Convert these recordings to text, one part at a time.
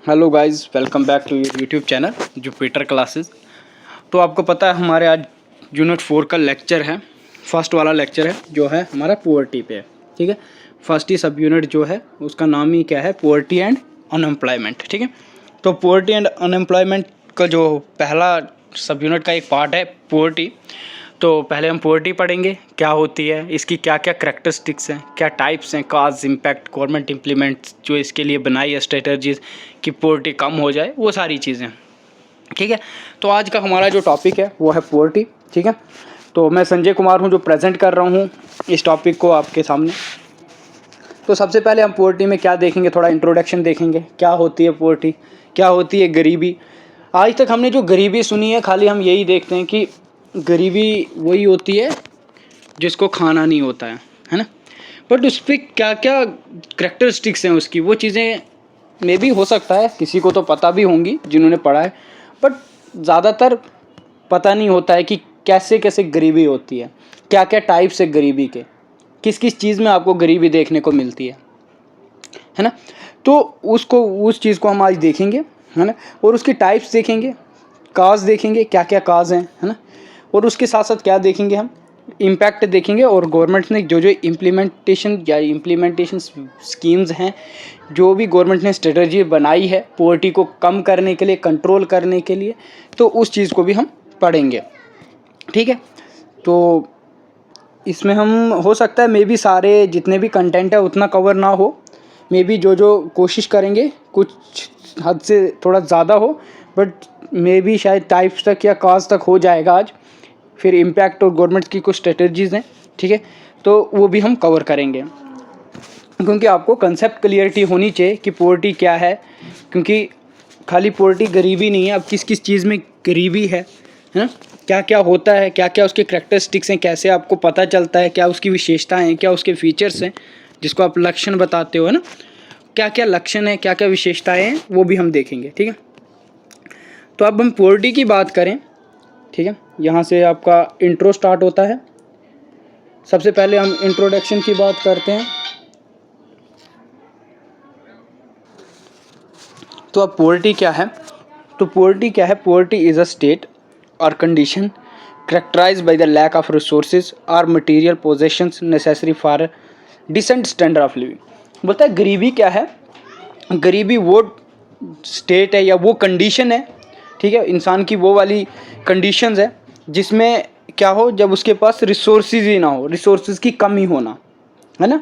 Hello guys, welcome back to your YouTube channel Jupiter Classes. तो आपको पता है हमारे आज यूनिट 4 का लेक्चर है, फर्स्ट वाला लेक्चर है जो है हमारा पुअर्टी पे है। ठीक है, फर्स्ट ही सब यूनिट जो है उसका नाम ही क्या है, पुअर्टी एंड अनएम्प्लॉयमेंट। ठीक है, तो पुअर्टी एंड अनएम्प्लॉयमेंट का जो पहला सब यूनिट का एक पार्ट है पुअर्टी। तो पहले हम पुअर्टी पढ़ेंगे, क्या होती है, इसकी क्या क्या करैक्टरिस्टिक्स हैं, क्या टाइप्स हैं, काज, इम्पैक्ट, गवर्नमेंट इम्प्लीमेंट जो इसके लिए बनाई है स्ट्रेटजीज कि पुअर्टी कम हो जाए, वो सारी चीज़ें। ठीक है, तो आज का हमारा जो टॉपिक है वो है पुअर्टी। ठीक है, तो मैं संजय कुमार हूँ जो प्रेजेंट कर रहा हूँ इस टॉपिक को आपके सामने। तो सबसे पहले हम पुअर्टी में क्या देखेंगे, थोड़ा इंट्रोडक्शन देखेंगे, क्या होती है पुअर्टी, क्या होती है गरीबी। आज तक हमने जो गरीबी सुनी है खाली हम यही देखते हैं कि गरीबी वही होती है जिसको खाना नहीं होता है ना। बट उस पर क्या क्या करैक्टरिस्टिक्स हैं उसकी, वो चीज़ें मे भी हो सकता है किसी को तो पता भी होंगी जिन्होंने पढ़ा है, बट ज़्यादातर पता नहीं होता है कि कैसे कैसे गरीबी होती है, क्या क्या टाइप्स है गरीबी के, किस किस चीज़ में आपको गरीबी देखने को मिलती है ना। तो उस चीज़ को हम आज देखेंगे, है ना, और उसकी टाइप्स देखेंगे, काज देखेंगे क्या क्या काज हैं, है ना, और उसके साथ साथ क्या देखेंगे हम, इम्पैक्ट देखेंगे और गवर्नमेंट ने जो जो इम्प्लीमेंटेशन स्कीम्स हैं, जो भी गवर्नमेंट ने स्ट्रेटजी बनाई है पॉवर्टी को कम करने के लिए, कंट्रोल करने के लिए, तो उस चीज़ को भी हम पढ़ेंगे। ठीक है, तो इसमें हम हो सकता है मे बी सारे जितने भी कंटेंट है उतना कवर ना हो, मे बी जो कोशिश करेंगे कुछ हद से थोड़ा ज़्यादा हो, बट मे बी शायद टाइप्स तक या काज तक हो जाएगा आज। फिर इम्पैक्ट और गवर्नमेंट की कुछ स्ट्रेटजीज़ हैं, ठीक है, तो वो भी हम कवर करेंगे, क्योंकि आपको कंसेप्ट क्लियरिटी होनी चाहिए कि पॉवर्टी क्या है। क्योंकि खाली पॉवर्टी गरीबी नहीं है, अब किस किस चीज़ में गरीबी है ना, क्या क्या होता है, क्या क्या उसके करैक्टरिस्टिक्स हैं, कैसे आपको पता चलता है, क्या उसकी विशेषताएं हैं, क्या उसके फीचर्स हैं जिसको आप लक्षण बताते हो, है ना, क्या क्या लक्षण है, क्या क्या विशेषताएं हैं, वो भी हम देखेंगे। ठीक है, तो अब हम पॉवर्टी की बात करें, ठीक है, यहाँ से आपका इंट्रो स्टार्ट होता है। सबसे पहले हम इंट्रोडक्शन की बात करते हैं। तो अब पॉवर्टी क्या है, तो पॉवर्टी क्या है, पॉवर्टी इज़ अ स्टेट और condition characterized by the lack of resources or material possessions necessary for a decent standard of living। बोलता है गरीबी क्या है, गरीबी वो स्टेट है या वो कंडीशन है, ठीक है, इंसान की वो वाली कंडीशंस है जिसमें क्या हो, जब उसके पास रिसोर्सेज ही ना हो, रिसोर्सेज की कमी होना, है ना,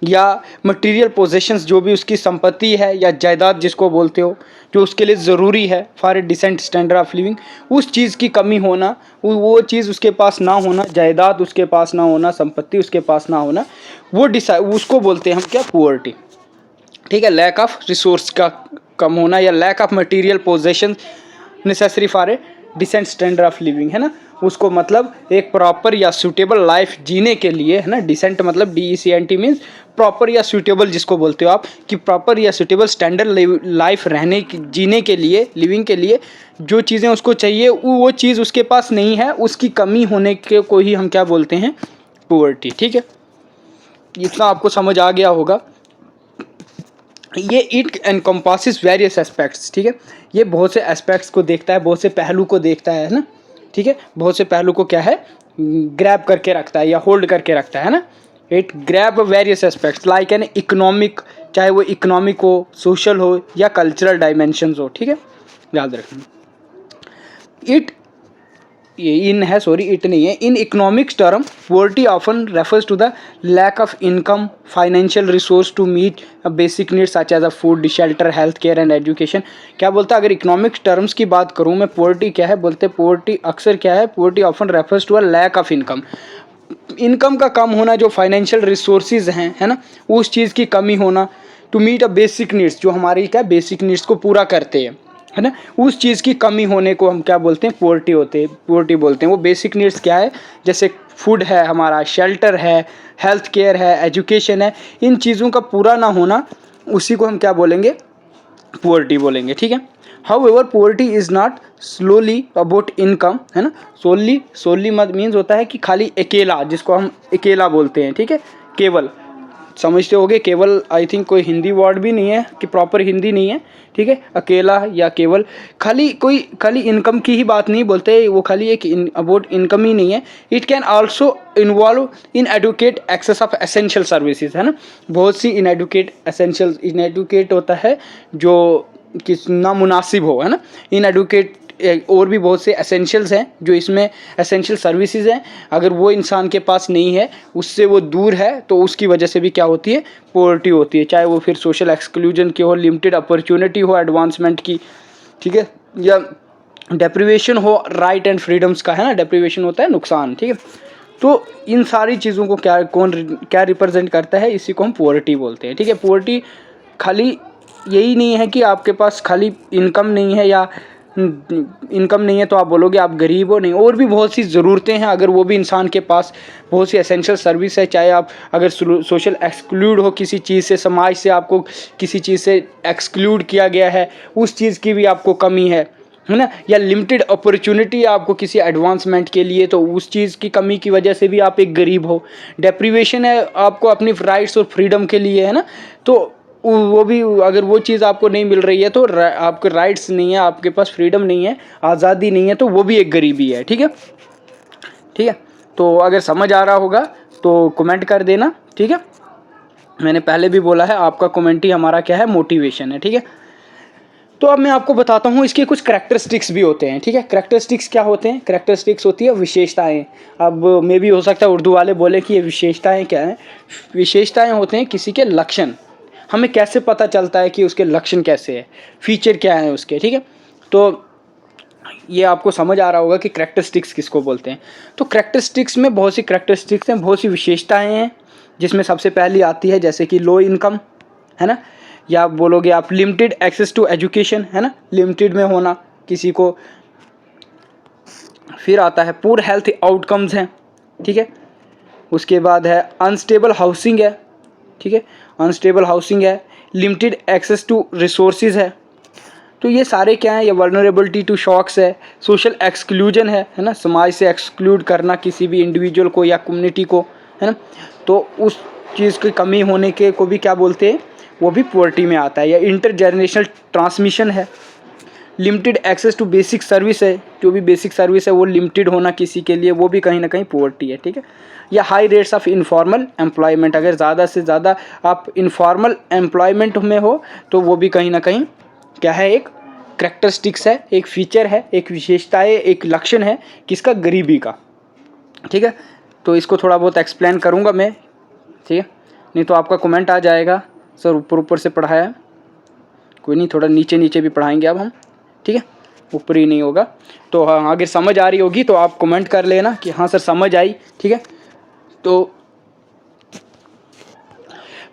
या मटेरियल पोजेशंस जो भी उसकी संपत्ति है या जायदाद जिसको बोलते हो, जो उसके लिए ज़रूरी है for a decent standard of living, उस चीज़ की कमी होना, वो चीज़ उसके पास ना होना, जायदाद उसके पास ना होना, संपत्ति उसके पास ना होना, वो उसको बोलते हैं हम क्या, पुअर्टी। ठीक है, लैक ऑफ रिसोर्स का कम होना या lack of material possession necessary for a decent standard of living, है ना, उसको मतलब एक प्रॉपर या सूटेबल लाइफ जीने के लिए, है ना, डिसेंट मतलब DECENT मीन्स प्रॉपर या सूटेबल जिसको बोलते हो आप, कि प्रॉपर या सूटेबल स्टैंडर्ड लाइफ रहने जीने के लिए, लिविंग के लिए जो चीज़ें उसको चाहिए वो चीज़ उसके पास नहीं है, उसकी कमी होने के को ही हम क्या बोलते हैं, पुअर्टी। ठीक है, इतना आपको समझ आ गया होगा। ये इट एनकम्पासेस वेरियस एस्पेक्ट्स, ठीक है, ये बहुत से एस्पेक्ट्स को देखता है, बहुत से पहलू को देखता है ना, ठीक है, बहुत से पहलू को क्या है, ग्रैब करके रखता है या होल्ड करके रखता है ना। It grab various aspects like an economic, चाहे वो इकोनॉमिक हो, सोशल हो या कल्चरल डायमेंशंस हो, ठीक है, याद रखना। इट इट नहीं है, in economics term poverty often refers to the lack of income, financial resource to meet basic needs such as a food, shelter, health care and education. क्या बोलता है, अगर इकोनॉमिक्स टर्म्स की बात करूँ मैं, पॉवर्टी क्या है, बोलते पॉवर्टी अक्सर क्या है, poverty often refers to a lack of income, income का कम होना, जो फाइनेंशियल रिसोर्सेज हैं, है ना, उस चीज़ की कमी होना, to meet a basic needs, जो हमारी क्या बेसिक नीड्स को पूरा करते हैं, है ना, उस चीज़ की कमी होने को हम क्या बोलते हैं, पॉवर्टी बोलते हैं। वो बेसिक नीड्स क्या है, जैसे फूड है हमारा, शेल्टर है, हेल्थ केयर है, एजुकेशन है, इन चीज़ों का पूरा ना होना, उसी को हम क्या बोलेंगे, पॉवर्टी बोलेंगे। ठीक है, however poverty is not slowly about income, है ना, सोली मत मीन्स होता है कि खाली अकेला, जिसको हम अकेला बोलते हैं, ठीक है, केवल समझते होगे, केवल आई थिंक कोई हिंदी वर्ड भी नहीं है कि प्रॉपर हिंदी नहीं है, ठीक है। अकेला या केवल, खाली इनकम की ही बात नहीं बोलते, वो खाली एक अबाउट इनकम ही नहीं है। It can also involve inadequate access of essential services, है ना। बहुत सी इनएडुकेट होता है जो किस ना मुनासिब हो, है ना। इनएडुकेट और भी बहुत से एसेंशियल्स हैं जो इसमें एसेंशियल सर्विसेज हैं, अगर वो इंसान के पास नहीं है, उससे वो दूर है, तो उसकी वजह से भी क्या होती है, पॉवर्टी होती है। चाहे वो फिर सोशल एक्सक्लूजन की हो, लिमिटेड अपॉर्चुनिटी हो एडवांसमेंट की, ठीक है, या डेप्रिवेशन हो राइट एंड फ्रीडम्स का, है ना। डेप्रिवेशन होता है नुकसान, ठीक है। तो इन सारी चीज़ों को क्या रिप्रेजेंट करता है, इसी को हम पॉवर्टी बोलते हैं, ठीक है। पॉवर्टी खाली यही नहीं है कि आपके पास खाली इनकम नहीं है, या इनकम नहीं है तो आप बोलोगे आप गरीब हो, नहीं, और भी बहुत सी ज़रूरतें हैं। अगर वो भी इंसान के पास बहुत सी एसेंशियल सर्विस है, चाहे आप अगर सोशल एक्सक्लूड हो किसी चीज़ से, समाज से आपको किसी चीज़ से एक्सक्लूड किया गया है, उस चीज़ की भी आपको कमी है ना, या लिमिटेड अपॉर्चुनिटी आपको किसी एडवांसमेंट के लिए, तो उस चीज़ की कमी की वजह से भी आप एक गरीब हो। डेप्रिवेशन है आपको अपनी राइट्स और फ्रीडम के लिए, है ना, तो वो भी अगर वो चीज़ आपको नहीं मिल रही है तो आपके राइट्स नहीं है, आपके पास फ्रीडम नहीं है, आज़ादी नहीं है, तो वो भी एक गरीबी है, ठीक है। ठीक है, तो अगर समझ आ रहा होगा तो कमेंट कर देना, ठीक है। मैंने पहले भी बोला है, आपका कमेंट ही हमारा क्या है, मोटिवेशन है, ठीक है। तो अब मैं आपको बताता हूँ इसके कुछ करैक्टरिस्टिक्स भी होते हैं, ठीक है। करैक्टरिस्टिक्स क्या होते हैं, करैक्टरिस्टिक्स होती है विशेषताएं। अब मे भी हो सकता है उर्दू वाले बोले कि ये विशेषताएं क्या हैं। विशेषताएं होते हैं किसी के लक्षण, हमें कैसे पता चलता है कि उसके लक्षण कैसे हैं, फीचर क्या है उसके, ठीक है। तो ये आपको समझ आ रहा होगा कि करैक्टरिस्टिक्स किसको बोलते हैं। तो करैक्टरिस्टिक्स में बहुत सी करैक्टरिस्टिक्स हैं, बहुत सी विशेषताएं हैं, जिसमें सबसे पहली आती है जैसे कि लो इनकम, है ना, या आप बोलोगे आप लिमिटेड एक्सेस टू एजुकेशन, है ना, लिमिटेड में होना किसी को। फिर आता है पुअर हेल्थ आउटकम्स हैं, ठीक है। उसके बाद है अनस्टेबल हाउसिंग है, ठीक है, अनस्टेबल हाउसिंग है, लिमिटेड एक्सेस टू रिसोर्सेज है। तो ये सारे क्या हैं, ये वल्नरेबिलिटी टू शॉक्स है, सोशल एक्सक्लूजन है ना, समाज से एक्सक्लूड करना किसी भी इंडिविजुअल को या कम्युनिटी को, है ना। तो उस चीज़ की कमी होने के को भी क्या बोलते हैं, वो भी पॉवर्टी में आता है। या इंटर जनरेशनल ट्रांसमिशन है, limited access to basic service है, जो भी बेसिक सर्विस है वो लिमिटेड होना किसी के लिए, वो भी कहीं ना कहीं पॉवर्टी है, ठीक है। या high rates of informal employment, अगर ज़्यादा से ज़्यादा आप इनफॉर्मल एम्प्लॉयमेंट में हो तो वो भी कहीं ना कहीं क्या है, एक करैक्टरिस्टिक्स है, एक फीचर है, एक विशेषता है, एक लक्षण है किसका, गरीबी का, ठीक है। तो इसको थोड़ा बहुत एक्सप्लेन करूँगा मैं, ठीक है, नहीं तो आपका कमेंट आ जाएगा सर ऊपर ऊपर से पढ़ाया। कोई नहीं, थोड़ा नीचे नीचे भी पढ़ाएंगे अब हम, ठीक है, ऊपर ही नहीं होगा। तो हाँ, अगर समझ आ रही होगी तो आप कमेंट कर लेना कि हाँ सर समझ आई, ठीक है। तो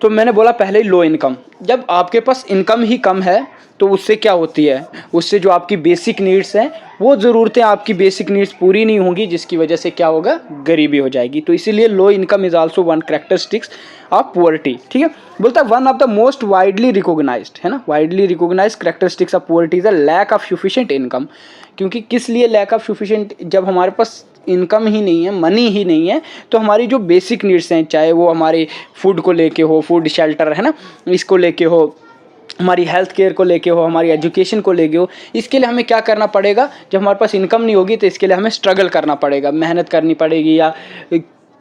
मैंने बोला पहले ही लो इनकम, जब आपके पास इनकम ही कम है तो उससे क्या होती है, उससे जो आपकी बेसिक नीड्स हैं, वो ज़रूरतें आपकी बेसिक नीड्स पूरी नहीं होंगी, जिसकी वजह से क्या होगा, गरीबी हो जाएगी। तो इसीलिए low income is also one characteristics of poverty, ठीक है। बोलता है one of the most widely recognised, है ना, widely recognised characteristics of poverty is the lack of sufficient income. क्योंकि किस लिए लैक ऑफ सफिशिएंट, जब हमारे पास इनकम ही नहीं है, मनी ही नहीं है, तो हमारी जो बेसिक नीड्स हैं, चाहे वो हमारे फूड को लेके हो, फूड शेल्टर, है ना, इसको लेके हो, हमारी हेल्थ केयर को लेके हो, हमारी एजुकेशन को लेके हो, इसके लिए हमें क्या करना पड़ेगा, जब हमारे पास इनकम नहीं होगी तो इसके लिए हमें स्ट्रगल करना पड़ेगा, मेहनत करनी पड़ेगी, या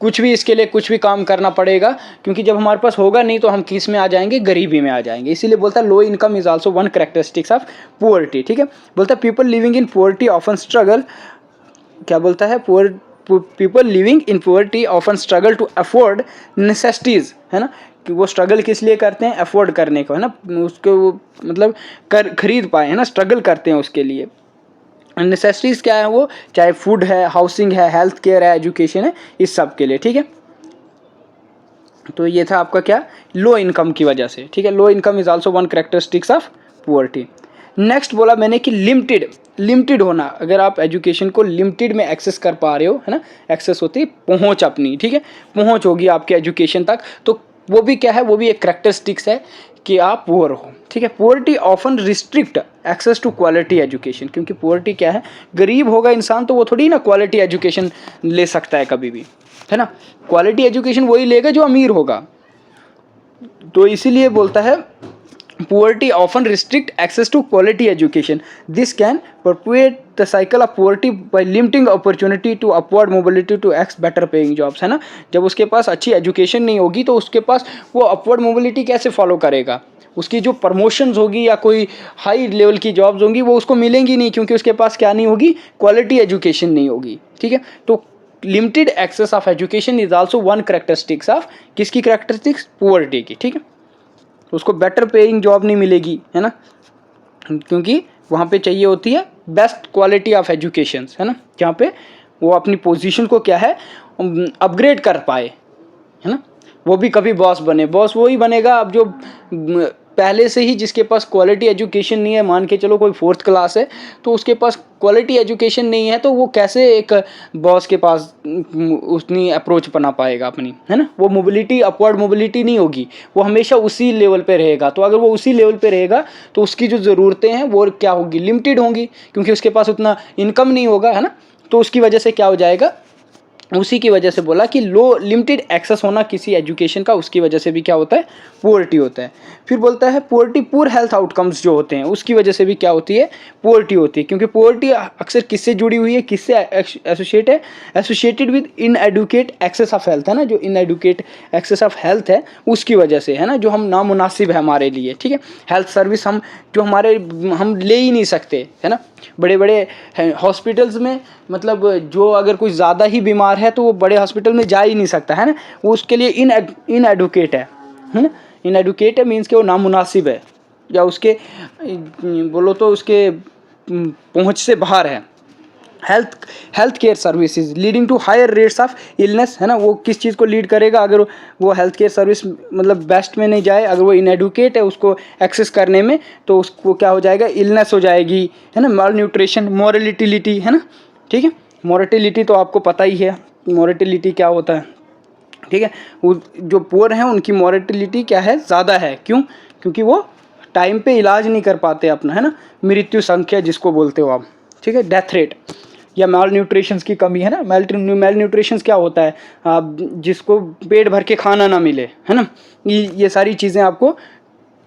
कुछ भी इसके लिए कुछ भी काम करना पड़ेगा। क्योंकि जब हमारे पास होगा नहीं तो हम किस में आ जाएंगे, गरीबी में आ जाएंगे। इसीलिए बोलता है low income is also one characteristics of poverty, ठीक है। बोलता है people living in poverty often struggle, क्या बोलता है, people living in poverty often struggle to afford necessities, है ना, कि वो स्ट्रगल किस लिए करते हैं, अफोर्ड करने को, है ना, उसको वो मतलब खरीद पाए, है ना, स्ट्रगल करते हैं उसके लिए। नेसेसिटीज़ क्या है, वो चाहे फूड है, हाउसिंग है, हेल्थ केयर है, एजुकेशन है, इस सब के लिए, ठीक है। तो ये था आपका क्या, लो इनकम की वजह से, ठीक है। Low income is also one characteristics of poverty. Next बोला मैंने कि लिमिटेड होना, अगर आप एजुकेशन को लिमिटेड में एक्सेस कर पा रहे हो, है ना, एक्सेस होती है पहुंच अपनी, ठीक है, पहुंच होगी आपके एजुकेशन तक, तो वो भी क्या है, वो भी एक करैक्टरिस्टिक्स है कि आप पुअर हो, ठीक है। Poverty often restrict access to quality education, क्योंकि पुअर्टी क्या है, गरीब होगा इंसान तो वो थोड़ी ना क्वालिटी एजुकेशन ले सकता है कभी भी, है ना। क्वालिटी एजुकेशन वही लेगा जो अमीर होगा, तो इसीलिए बोलता है poverty often restrict access to quality education. This can perpetuate the cycle of poverty by limiting opportunity to upward mobility to x better paying jobs, है ना। जब उसके पास अच्छी एजुकेशन नहीं होगी तो उसके पास वो अपवर्ड मोबिलिटी कैसे फॉलो करेगा, उसकी जो प्रमोशंस होगी या कोई हाई लेवल की जॉब्स होंगी वो उसको मिलेंगी नहीं, क्योंकि उसके पास क्या नहीं होगी, क्वालिटी एजुकेशन नहीं होगी, ठीक है। तो limited access of education is also one characteristics of, किसकी करेक्टरिस्टिक्स, पुअर्टी की, ठीक है। तो उसको बेटर पेइंग जॉब नहीं मिलेगी, है ना, क्योंकि वहाँ पे चाहिए होती है बेस्ट क्वालिटी ऑफ एजुकेशन, है ना, जहाँ पे वो अपनी पोजीशन को क्या है अपग्रेड कर पाए, है ना। वो भी कभी बॉस बने, बॉस वही बनेगा अब जो पहले से ही जिसके पास क्वालिटी एजुकेशन नहीं है, मान के चलो कोई 4th क्लास है तो उसके पास क्वालिटी एजुकेशन नहीं है, तो वो कैसे एक बॉस के पास उतनी अप्रोच बना पाएगा अपनी, है ना। वो मोबिलिटी, अपवर्ड मोबिलिटी नहीं होगी, वो हमेशा उसी लेवल पे रहेगा। तो अगर वो उसी लेवल पे रहेगा तो उसकी जो ज़रूरतें हैं वो क्या होगी, लिमिटेड होंगी, क्योंकि उसके पास उतना इनकम नहीं होगा, है ना। तो उसकी वजह से क्या हो जाएगा, उसी की वजह से बोला कि लो लिमिटेड एक्सेस होना किसी एजुकेशन का, उसकी वजह से भी क्या होता है, पुअर्टी होता है। फिर बोलता है पुअर्टी, पुअर हेल्थ आउटकम्स जो होते हैं उसकी वजह से भी क्या होती है, पुअर्टी होती है। क्योंकि पुअर्टी अक्सर किससे जुड़ी हुई है, किससे एसोसिएट है, associated with inadequate access of health, है ना। जो इनएडुकेट एक्सेस ऑफ हेल्थ है उसकी वजह से, है ना, जो हम नामुनासिब है हमारे लिए, ठीक है। हेल्थ सर्विस हम जो हमारे हम ले ही नहीं सकते, है ना। बड़े बड़े हॉस्पिटल्स में मतलब जो अगर कोई ज़्यादा ही बीमार है तो वो बड़े हॉस्पिटल में जा ही नहीं सकता, है ना, वो उसके लिए इनएडुकेट है ना। इनएडुकेट है मीन्स कि वो नामुनासिब है, या उसके बोलो तो उसके पहुंच से बाहर है। Health care services leading to higher rates of illness, है ना। वो किस चीज़ को लीड करेगा, अगर वो हेल्थ केयर सर्विस मतलब बेस्ट में नहीं जाए, अगर वो इनएडुकेट है उसको एक्सेस करने में, तो उसको क्या हो जाएगा, इलनेस हो जाएगी, है ना, माल न्यूट्रिशन, मोरलिटिलिटी, है ना, ठीक है। मोरटिलिटी तो आपको पता ही है, मोरटिलिटी क्या होता है, ठीक है। वो जो पुअर हैं उनकी मोरटिलिटी क्या है, ज़्यादा है, क्यों, क्योंकि वो टाइम पे इलाज नहीं कर पाते अपना, है ना, मृत्यु संख्या जिसको बोलते हो आप, ठीक है, डेथ रेट, या माल न्यूट्रिशन की कमी, है ना। माल न्यूट्रिशन क्या होता है, आप जिसको पेट भर के खाना ना मिले, है ना। ये सारी चीज़ें आपको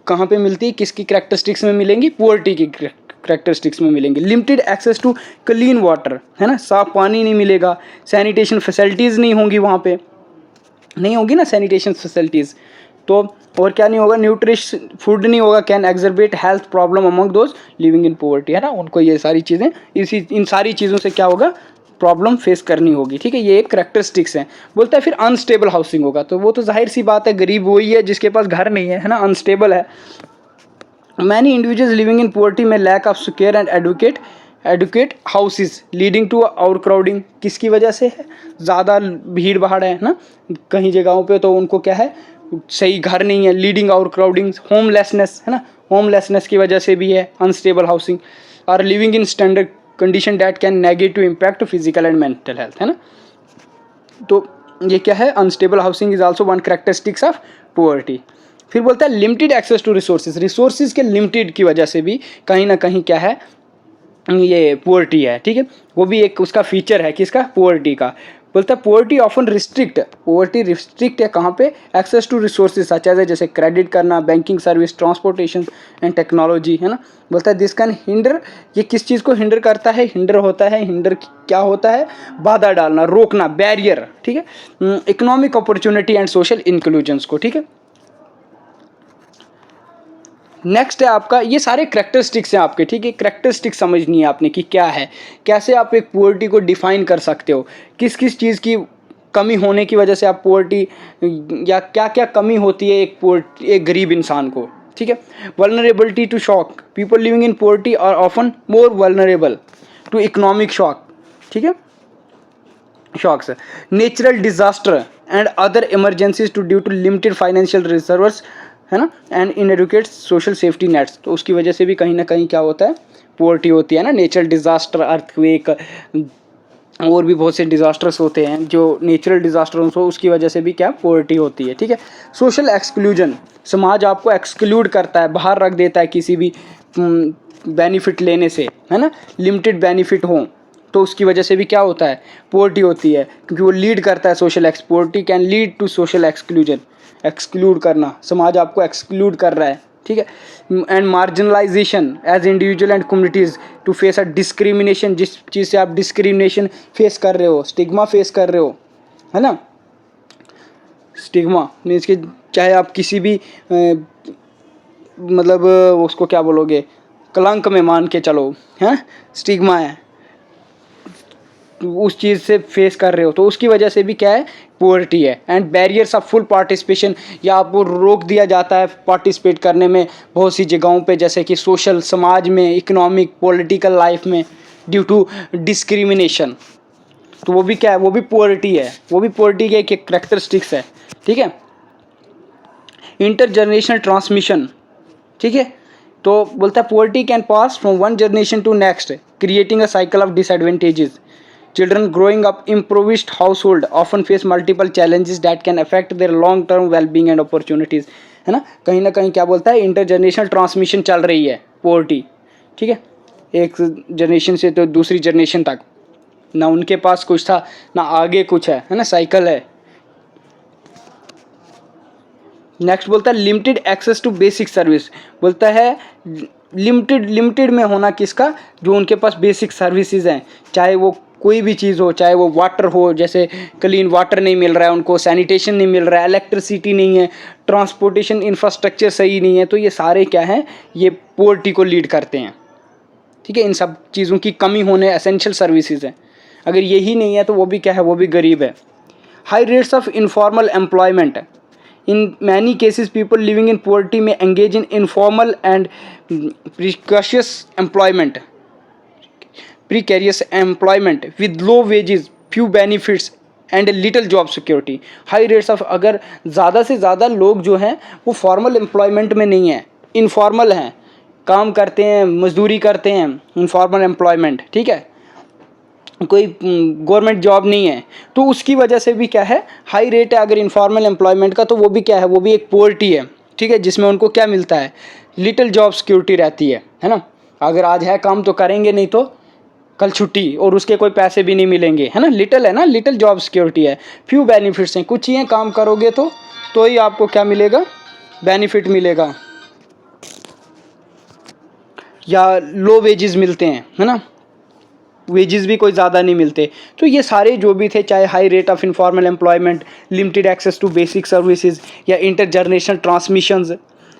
कहाँ पे मिलती है, किसकी करेक्टरिस्टिक्स में मिलेंगी, पुअर्टी की करेक्टरिस्टिक्स में मिलेंगी। Limited access to clean water, है ना, साफ पानी नहीं मिलेगा, सैनिटेशन फैसिलिटीज़ नहीं होंगी, वहाँ पे नहीं होगी ना सैनिटेशन फैसिलिटीज़, तो और क्या नहीं होगा, न्यूट्रिश फूड नहीं होगा, can exacerbate health problem among those living in poverty, है ना। उनको ये सारी चीज़ें इन सारी चीज़ों से क्या होगा, प्रॉब्लम फेस करनी होगी, ठीक है। ये एक करेक्टरिस्टिक्स हैं। बोलता है फिर अनस्टेबल हाउसिंग होगा, तो वो तो जाहिर सी बात है, गरीब वही है जिसके पास घर नहीं है ना, अनस्टेबल है। Many individuals living in poverty may lack of secure and adequate houses leading to out crowding, किसकी वजह से है, ज़्यादा भीड़ भाड़ है ना कहीं जगहों पे, तो उनको क्या है, सही घर नहीं है, लीडिंग आउट क्राउडिंग, होमलेसनेस, है ना, होमलेसनेस की वजह से भी है अनस्टेबल हाउसिंग, और living in standard condition that can negative impact physical and mental health, है ना। तो ये क्या है, unstable housing is also one characteristics of poverty. फिर बोलता है लिमिटेड एक्सेस टू रिसोर्सेज के लिमिटेड की वजह से भी कहीं ना कहीं क्या है, ये पुअर्टी है, ठीक है। वो भी एक उसका फीचर है किसका, पुअर्टी का। बोलता है पुअर्टी ऑफन रिस्ट्रिक्ट है कहाँ पे, access to resources such as, जैसे क्रेडिट करना, banking service, transportation and technology, है ना। बोलता है दिस कैन हिंडर, ये किस चीज़ को हिंडर करता है, हिंडर होता है, हिंडर क्या होता है, बाधा डालना, रोकना, बैरियर, ठीक है, economic opportunity and social inclusions को, ठीक है। नेक्स्ट है आपका, ये सारे करेक्टरिस्टिक्स हैं आपके, ठीक है। करेक्टरिस्टिक्स समझनी है आपने कि क्या है, कैसे आप एक पुअर्टी को डिफाइन कर सकते हो, किस किस चीज़ की कमी होने की वजह से आप पुअर्टी, या क्या क्या कमी होती है एक गरीब इंसान को, ठीक है। Vulnerability to shock, people living in poverty are often more vulnerable to economic shock, ठीक है, shocks, natural disaster and other emergencies to due to limited financial reserves, है ना, and inadequate social safety nets, तो उसकी वजह से भी कहीं ना कहीं क्या होता है, पुअर्टी होती है ना। नेचुरल डिजास्टर, अर्थक्वेक, और भी बहुत से डिजास्टर्स होते हैं जो नेचुरल डिजास्टर्स हो, उसकी वजह से भी क्या पुअर्टी होती है, ठीक है। सोशल एक्सक्लूजन, समाज आपको एक्सक्लूड करता है, बाहर रख देता है किसी भी बेनिफिट लेने से, है ना, लिमिटेड बेनिफिट हो, तो उसकी वजह से भी क्या होता है, पुअर्टी होती है, क्योंकि वो लीड करता है social poverty can lead to social exclusion exclude करना, समाज आपको एक्सक्लूड कर रहा है, ठीक है। And marginalisation as individual and communities to face a discrimination, जिस चीज़ से आप डिस्क्रिमिनेशन फेस कर रहे हो, स्टिग्मा फेस कर रहे हो, है ना। स्टिग्मा मीन्स कि चाहे आप किसी भी मतलब उसको क्या बोलोगे, कलंक में मान के चलो, हैं, स्टिग्मा है, उस चीज़ से फेस कर रहे हो, तो उसकी वजह से भी क्या है, पुअर्टी है। And barriers of full participation, या आपको रोक दिया जाता है पार्टिसिपेट करने में बहुत सी जगहों पे, जैसे कि सोशल, समाज में, इकोनॉमिक, पॉलिटिकल लाइफ में, ड्यू टू डिस्क्रिमिनेशन। तो वो भी क्या है, वो भी पुअर्टी है, वो भी पुअर्टी के एक करैक्टरिस्टिक्स है, ठीक है। इंटरजनरेशनल ट्रांसमिशन, ठीक है, तो बोलता है poverty can pass from one generation to next, creating a cycle of disadvantages. Children growing up impoverished household often face multiple challenges that can affect their long-term well-being and opportunities, है ना कहीं क्या बोलता है, इंटरजनरेशनल ट्रांसमिशन चल रही है poverty, ठीक है, एक जनरेशन से तो दूसरी जनरेशन तक, ना उनके पास कुछ था ना आगे कुछ है ना, साइकिल है। नेक्स्ट बोलता है limited access to basic service, बोलता है लिमिटेड में होना किसका, जो उनके पास बेसिक सर्विसेज हैं, चाहे वो कोई भी चीज़ हो, चाहे वो वाटर हो, जैसे क्लीन वाटर नहीं मिल रहा है उनको, सैनिटेशन नहीं मिल रहा है, इलेक्ट्रिसिटी नहीं है, ट्रांसपोर्टेशन इंफ्रास्ट्रक्चर सही नहीं है, तो ये सारे क्या हैं, ये पोवर्टी को लीड करते हैं, ठीक है। इन सब चीज़ों की कमी होने एसेंशियल सर्विसेज हैं, अगर यही नहीं है तो वो भी क्या है, वो भी गरीब है। High rates of informal employment, in many cases people living in poverty may engage in informal and precarious employment, precarious employment with low wages, few benefits and little job security. High rates of, अगर ज़्यादा से ज़्यादा लोग जो हैं वो formal employment में नहीं है, इनफॉर्मल हैं, काम करते हैं, मजदूरी करते हैं, इनफॉर्मल एम्प्लॉयमेंट, ठीक है, कोई गवर्नमेंट जॉब नहीं है, तो उसकी वजह से भी क्या है, हाई रेट है अगर इनफॉर्मल एम्प्लॉयमेंट का, तो वो भी क्या है, वो भी एक पोवर्टी है, ठीक है, जिसमें उनको क्या मिलता है, लिटिल जॉब सिक्योरिटी रहती है ना। अगर आज है काम तो करेंगे, नहीं तो कल छुट्टी, और उसके कोई पैसे भी नहीं मिलेंगे, है ना, लिटिल है ना, लिटिल जॉब सिक्योरिटी है। फ्यू बेनिफिट्स हैं, कुछ ही हैं, काम करोगे तो ही आपको क्या मिलेगा, बेनिफिट मिलेगा, या लो वेजेस मिलते हैं, है ना, वेजेस भी कोई ज़्यादा नहीं मिलते। तो ये सारे जो भी थे, चाहे high rate of informal employment, limited access to basic services, या इंटरजनरेशनल ट्रांसमिशंस,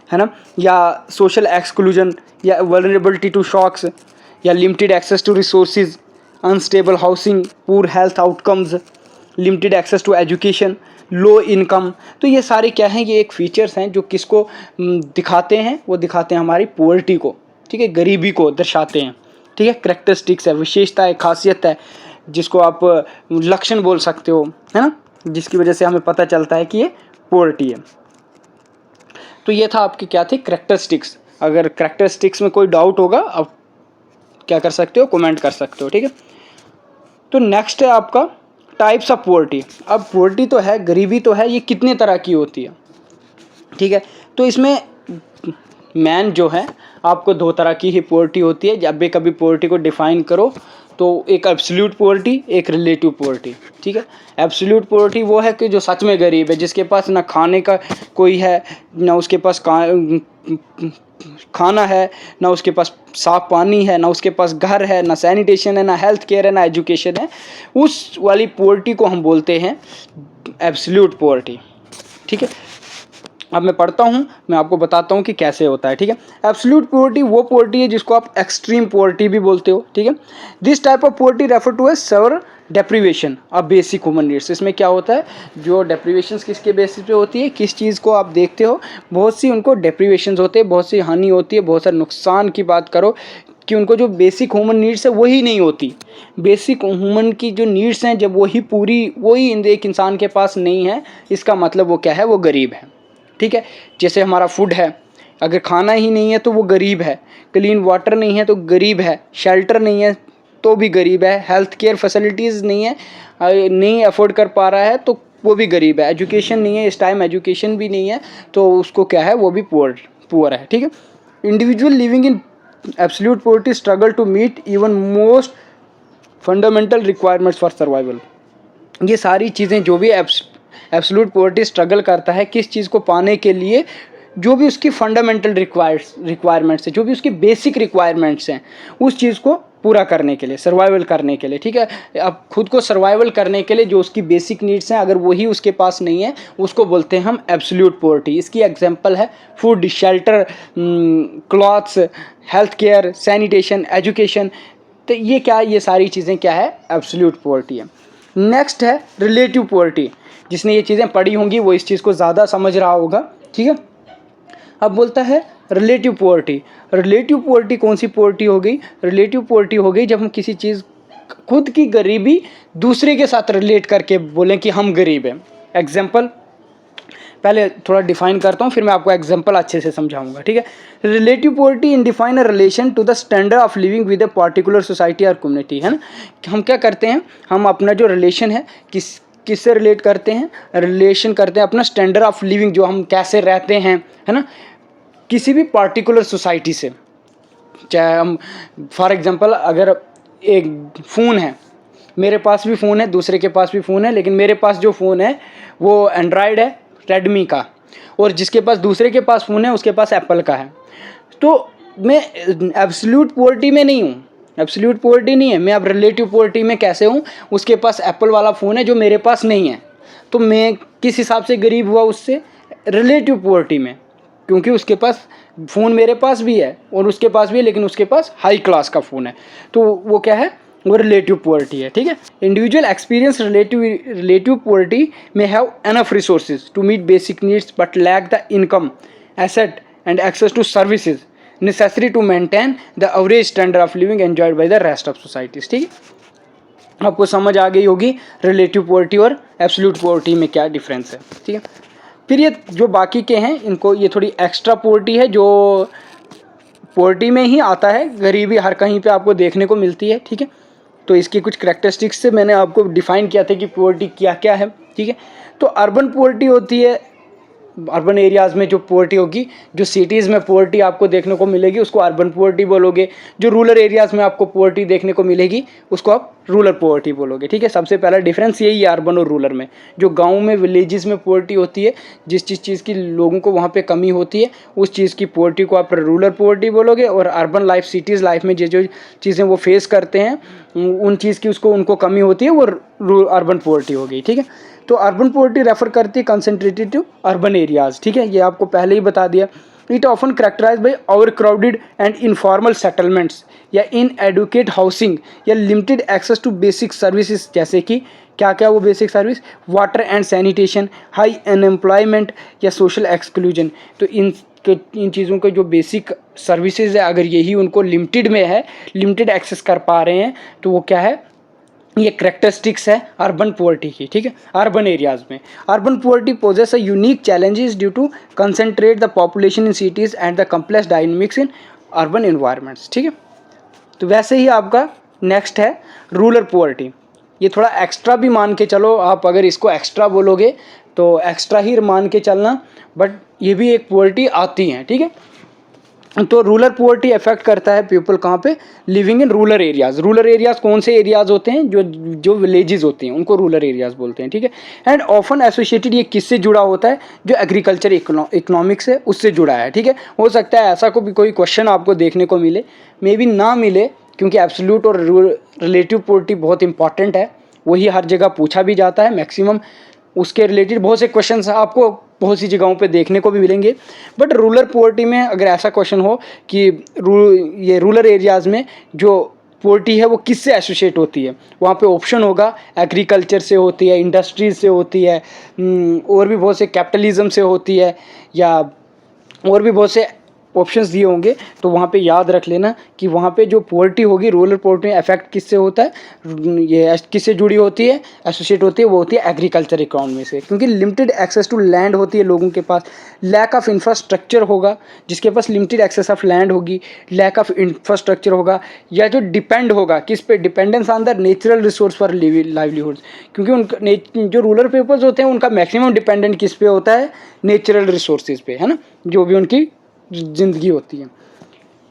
है ना, या सोशल एक्सक्लूजन, या वल्नरेबिलिटी टू शॉक्स, या limited access to resources, unstable housing, poor health outcomes, limited access to education, low income. तो ये सारे क्या हैं, ये एक फीचर्स हैं जो किसको दिखाते हैं, वो दिखाते हैं हमारी पुअर्टी को, ठीक है, गरीबी को दर्शाते हैं, ठीक है, करैक्टरिस्टिक्स है, विशेषता है, खासियत है, जिसको आप लक्षण बोल सकते हो, है ना, जिसकी वजह से हमें पता चलता है कि ये पुअर्टी है। तो ये था आपके क्या थे, करैक्टरिस्टिक्स। अगर करैक्टरिस्टिक्स में कोई डाउट होगा आप क्या कर सकते हो, कमेंट कर सकते हो, ठीक है। तो नेक्स्ट है आपका टाइप्स ऑफ पुअर्टी। अब पुअर्टी तो है, गरीबी तो है, ये कितने तरह की होती है, ठीक है। तो इसमें मैन जो है, आपको दो तरह की ही पुअर्टी होती है। जब भी कभी पुअर्टी को डिफाइन करो तो एक एब्सोल्यूट पुअर्टी, एक रिलेटिव पुअर्टी, ठीक है। एब्सोल्यूट पुअर्टी वो है कि जो सच में गरीब है, जिसके पास ना खाने का कोई है, ना उसके पास खाना है, ना उसके पास साफ पानी है, ना उसके पास घर है, ना सैनिटेशन है, ना हेल्थ केयर है, ना एजुकेशन है। उस वाली पुअर्टी को हम बोलते हैं एब्सोल्यूट पुअर्टी, ठीक है। अब मैं पढ़ता हूँ, मैं आपको बताता हूँ कि कैसे होता है, ठीक है। एब्सोल्यूट पुअर्टी वो पुअर्टी है जिसको आप एक्सट्रीम पुअर्टी भी बोलते हो, ठीक है। This type of poverty refer to a severe deprivation of basic human needs. इसमें क्या होता है, जो डेप्रीवेशंस किसके बेसिस पे होती है, किस चीज़ को आप देखते हो, बहुत सी उनको डेप्रीवेशंस होते हैं, बहुत सी हानि होती है, बहुत सारे नुकसान की बात करो कि उनको जो बेसिक ह्यूमन नीड्स है वही नहीं होती। बेसिक ह्यूमन की जो नीड्स हैं जब वही एक इंसान के पास नहीं है, इसका मतलब वो क्या है, वो गरीब है, ठीक है। जैसे हमारा फूड है, अगर खाना ही नहीं है तो वो गरीब है, क्लीन वाटर नहीं है तो गरीब है, शेल्टर नहीं है तो भी गरीब है, हेल्थ केयर फैसिलिटीज़ नहीं है, नहीं अफोर्ड कर पा रहा है तो वो भी गरीब है, एजुकेशन नहीं है, इस टाइम एजुकेशन भी नहीं है तो उसको क्या है, वो भी पुअर है, ठीक है। Individual living in absolute poverty struggle to meet even most fundamental requirements for survival. ये सारी चीज़ें जो भी एब्सोल्यूट पोवर्टी स्ट्रगल करता है किस चीज़ को पाने के लिए, जो भी उसकी फंडामेंटल रिक्वायरमेंट्स है, जो भी उसकी बेसिक रिक्वायरमेंट्स हैं, उस चीज़ को पूरा करने के लिए, सर्वाइवल करने के लिए, ठीक है। अब खुद को सर्वाइवल करने के लिए जो उसकी बेसिक नीड्स हैं, अगर वही उसके पास नहीं है, उसको बोलते हैं हम एब्सोल्यूट पोवर्टी। इसकी एग्जांपल है food, shelter, clothes, health care, sanitation, education. तो ये क्या है, ये सारी चीज़ें क्या है, एब्सोल्यूट पोवर्टी है। नेक्स्ट है रिलेटिव पोवर्टी। जिसने ये चीज़ें पढ़ी होंगी वो इस चीज़ को ज़्यादा समझ रहा होगा, ठीक है। अब बोलता है रिलेटिव पोवर्टी। रिलेटिव पोवर्टी कौन सी पोवर्टी हो गई? रिलेटिव पोवर्टी हो गई जब हम किसी चीज़, खुद की गरीबी दूसरे के साथ रिलेट करके बोलें कि हम गरीब हैं। एग्जाम्पल पहले थोड़ा डिफाइन करता हूँ, फिर मैं आपको एग्जांपल अच्छे से समझाऊंगा, ठीक है। Relative poverty in define a relation to the standard of living with a particular society और कम्युनिटी, है ना। हम क्या करते हैं, हम अपना जो रिलेशन है किससे रिलेट करते हैं, रिलेशन करते हैं अपना स्टैंडर्ड ऑफ लिविंग, जो हम कैसे रहते हैं, है ना, किसी भी पार्टिकुलर सोसाइटी से। चाहे हम फॉर एग्जांपल अगर एक फ़ोन है, मेरे पास भी फ़ोन है, दूसरे के पास भी फ़ोन है, लेकिन मेरे पास जो फ़ोन है वो एंड्रॉयड है, रेडमी का, और जिसके पास दूसरे के पास फ़ोन है उसके पास एप्पल का है। तो मैं एब्सोल्यूट पोवर्टी में नहीं हूँ, एब्सोल्यूट पोवर्टी नहीं है मैं। अब रिलेटिव पोवर्टी में कैसे हूँ, उसके पास एप्पल वाला फ़ोन है जो मेरे पास नहीं है, तो मैं किस हिसाब से गरीब हुआ उससे, रिलेटिव पोवर्टी में, क्योंकि उसके पास फ़ोन मेरे पास भी है और उसके पास भी है, लेकिन उसके पास हाई क्लास का फ़ोन है, तो वो क्या है, वो रिलेटिव पोवर्टी है, ठीक है। इंडिविजुअल एक्सपीरियंस रिलेटिव पोवर्टी में have enough resources to meet basic needs but lack the income, asset and access to services necessary to maintain the average standard of living enjoyed by the rest of societies, ठीक है। आपको समझ आ गई होगी relative poverty और absolute poverty में क्या डिफरेंस है, ठीक है। फिर ये जो बाकी के हैं, इनको ये थोड़ी एक्स्ट्रा पोवर्टी है, जो पोवर्टी में ही आता है, गरीबी हर कहीं पे आपको देखने को मिलती है, ठीक है। तो इसकी कुछ करैक्टरिस्टिक्स से मैंने आपको डिफाइन किया था कि पोवर्टी क्या क्या है, ठीक है। तो अर्बन पोवर्टी होती है, अर्बन एरियाज़ में जो पोवर्टी होगी, जो सिटीज़ में पोवर्टी आपको देखने को मिलेगी उसको अर्बन पोवर्टी बोलोगे, जो रूरल एरियाज़ में आपको पोवर्टी देखने को मिलेगी उसको आप रूरल पोवर्टी बोलोगे, ठीक है। सबसे पहला डिफरेंस यही है अर्बन और रूरल में। जो गांव में, विलेजेस में पोवर्टी होती है, जिस चीज़ की लोगों को वहाँ पे कमी होती है, उस चीज़ की पोवर्टी को आप रूरल पोवर्टी बोलोगे, और अर्बन लाइफ, सिटीज़ लाइफ में जो चीज़ें वो फेस करते हैं, उन चीज़ की उनको कमी होती है, वो अर्बन पोवर्टी हो गई, ठीक है। तो अर्बन पोवर्टी रेफर करती है कंसंट्रेटेड टू अर्बन एरियाज, ठीक है, ये आपको पहले ही बता दिया। It often characterize by over crowded and informal settlements या इन एडुकेट हाउसिंग या limited access to basic services, जैसे कि क्या क्या वो basic service, water and sanitation, high unemployment या सोशल एक्सक्लूजन। तो इन चीज़ों के जो बेसिक सर्विसेज है, अगर यही उनको लिमिटेड में है, लिमिटेड एक्सेस कर पा रहे हैं, तो वो क्या है, ये करेक्टरिस्टिक्स है अर्बन पोवर्टी की, ठीक है। अर्बन एरियाज़ में urban poverty poses a unique challenges due to concentrate the population in cities and the complex dynamics in urban environments, ठीक है। तो वैसे ही आपका नेक्स्ट है रूरल पोवर्टी। ये थोड़ा एक्स्ट्रा भी मान के चलो, आप अगर इसको एक्स्ट्रा बोलोगे तो एक्स्ट्रा ही मान के चलना, बट ये भी एक पोवर्टी आती है, ठीक है। तो रूरल पोवर्टी अफेक्ट करता है पीपल कहाँ पे, living in rural areas. Rural areas कौन से एरियाज़ होते हैं, जो विलेजेस होते हैं उनको रूरल एरियाज़ बोलते हैं, ठीक है। एंड ऑफन एसोसिएटेड, ये किससे जुड़ा होता है, जो एग्रीकल्चर इकोनॉमिक्स है उससे जुड़ा है, ठीक है। हो सकता है ऐसा कोई क्वेश्चन आपको देखने को मिले, मे बी ना मिले, क्योंकि एब्सोल्यूट और रिलेटिव पोवर्टी बहुत इंपॉर्टेंट है, वही हर जगह पूछा भी जाता है मैक्सिमम, उसके रिलेटेड बहुत से क्वेश्चंस आपको बहुत सी जगहों पे देखने को भी मिलेंगे। बट रूरल पोवर्टी में अगर ऐसा क्वेश्चन हो कि ये रूरल एरियाज़ में जो पोवर्टी है वो किससे एसोसिएट होती है, वहाँ पे ऑप्शन होगा एग्रीकल्चर से होती है, इंडस्ट्रीज से होती है, और भी बहुत से कैपिटलिज्म से होती है, या और भी बहुत से ऑप्शंस दिए होंगे। तो वहाँ पे याद रख लेना कि वहाँ पे जो पोवर्टी होगी, रूरल पोवर्टी में इफेक्ट किससे होता है, ये किससे जुड़ी होती है, एसोसिएट होती है, वो होती है एग्रीकल्चर इकोनॉमी से, क्योंकि लिमिटेड एक्सेस टू लैंड होती है लोगों के पास, लैक ऑफ इंफ्रास्ट्रक्चर होगा, जिसके पास लिमिटेड एक्सेस ऑफ लैंड होगी, लैक ऑफ इंफ्रास्ट्रक्चर होगा, या जो डिपेंड होगा किस पे, dependence on the natural resource for livelihood, क्योंकि उनका जो रूरल पीपल्स होते हैं उनका मैक्सिमम डिपेंडेंट किस पे होता है, नेचुरल रिसोर्सेज पे, है ना, जो भी उनकी ज़िंदगी होती है।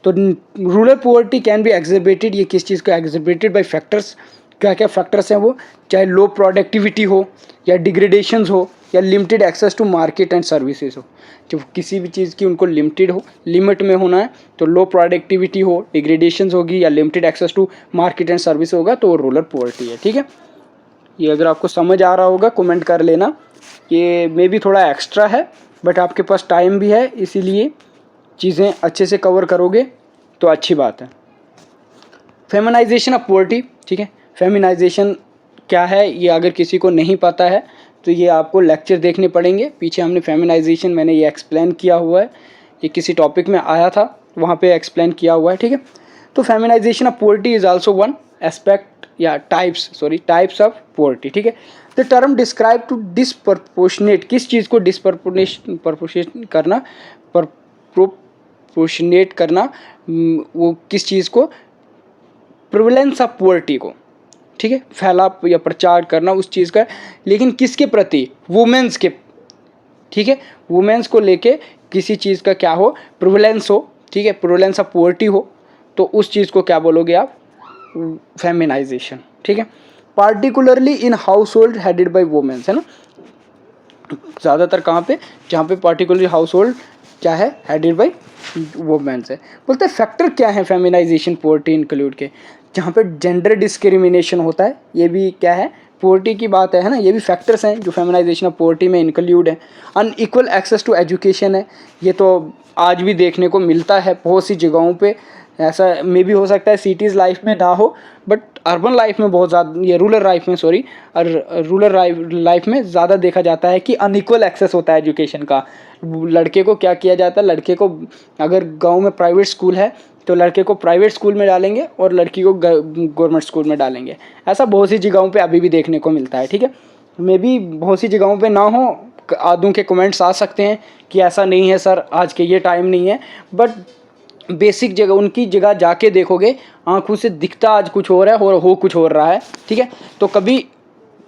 तो rural poverty can be exhibited, ये किस चीज़ को एग्जिबिटेड बाय फैक्टर्स क्या क्या फैक्टर्स हैं वो, चाहे लो प्रोडक्टिविटी हो या डिग्रेडेशंस हो या limited access to market and services हो। जब किसी भी चीज़ की उनको लिमिटेड हो, लिमिट में होना है, तो लो प्रोडक्टिविटी हो, डिग्रेडेशंस होगी या limited access to market and service होगा तो वो रूरल पॉवर्टी है। ठीक है, ये अगर आपको समझ आ रहा होगा कमेंट कर लेना। ये मे भी थोड़ा एक्स्ट्रा है बट आपके पास टाइम भी है, इसीलिए चीज़ें अच्छे से कवर करोगे तो अच्छी बात है। फेमिनाइजेशन ऑफ पॉवर्टी, ठीक है, फेमिनाइजेशन क्या है ये अगर किसी को नहीं पता है तो ये आपको लेक्चर देखने पड़ेंगे। पीछे हमने फेमिनाइजेशन मैंने ये एक्सप्लेन किया हुआ है, ये किसी टॉपिक में आया था वहाँ पे एक्सप्लेन किया हुआ है। ठीक है, तो feminization of poverty is also one aspect या टाइप्स ऑफ पॉवर्टी। ठीक है, the term describe to disproportionate, किस चीज़ को डिसप्रपोर्शनेट करना, प्रोपोर्शनेट करना, वो किस चीज़ को, प्रिवलेंस ऑफ पॉवर्टी को, ठीक है, फैलाव या प्रचार करना उस चीज़ का, लेकिन किसके प्रति, वुमेन्स के, ठीक है, वुमेन्स को लेके किसी चीज़ का क्या हो, प्रिवलेंस हो, ठीक है, प्रिवलेंस ऑफ पॉवर्टी हो, तो उस चीज़ को क्या बोलोगे आप, फेमिनाइजेशन। ठीक है, particularly in household headed by womens, है ना, ज़्यादातर कहाँ पे, जहाँ पे पार्टिकुलरली हाउस होल्ड क्या है, हेडेड बाई वुमेन्स है। बोलते हैं फैक्टर क्या है फेमिनाइजेशन पॉवर्टी इंक्लूड के, जहाँ पे जेंडर डिस्क्रिमिनेशन होता है, ये भी क्या है, पॉवर्टी की बात है ना, ये भी फैक्टर्स हैं जो फेमिनाइजेशन ऑफ पॉवर्टी में इंक्लूड है। अनइक्वल एक्सेस टू एजुकेशन है, ये तो आज भी देखने को मिलता है बहुत सी जगहों पे, ऐसा मे भी हो सकता है सिटीज़ लाइफ में ना हो बट अर्बन लाइफ में बहुत ज़्यादा, ये रूरल लाइफ में सॉरी, और रूरल लाइफ में ज़्यादा देखा जाता है कि अनइक्वल एक्सेस होता है एजुकेशन का। लड़के को क्या किया जाता है, लड़के को अगर गांव में प्राइवेट स्कूल है तो लड़के को प्राइवेट स्कूल में डालेंगे और लड़की को गवर्नमेंट स्कूल में डालेंगे। ऐसा बहुत सी जगहों पे अभी भी देखने को मिलता है। ठीक है, मे बी बहुत सी जगहों पे ना हो, आदों के कमेंट्स आ सकते हैं कि ऐसा नहीं है सर, आज के ये टाइम नहीं है, बट बेसिक जगह उनकी जगह जाके देखोगे आंखों से दिखता आज कुछ हो रहा है और हो कुछ हो रहा है। ठीक है, तो कभी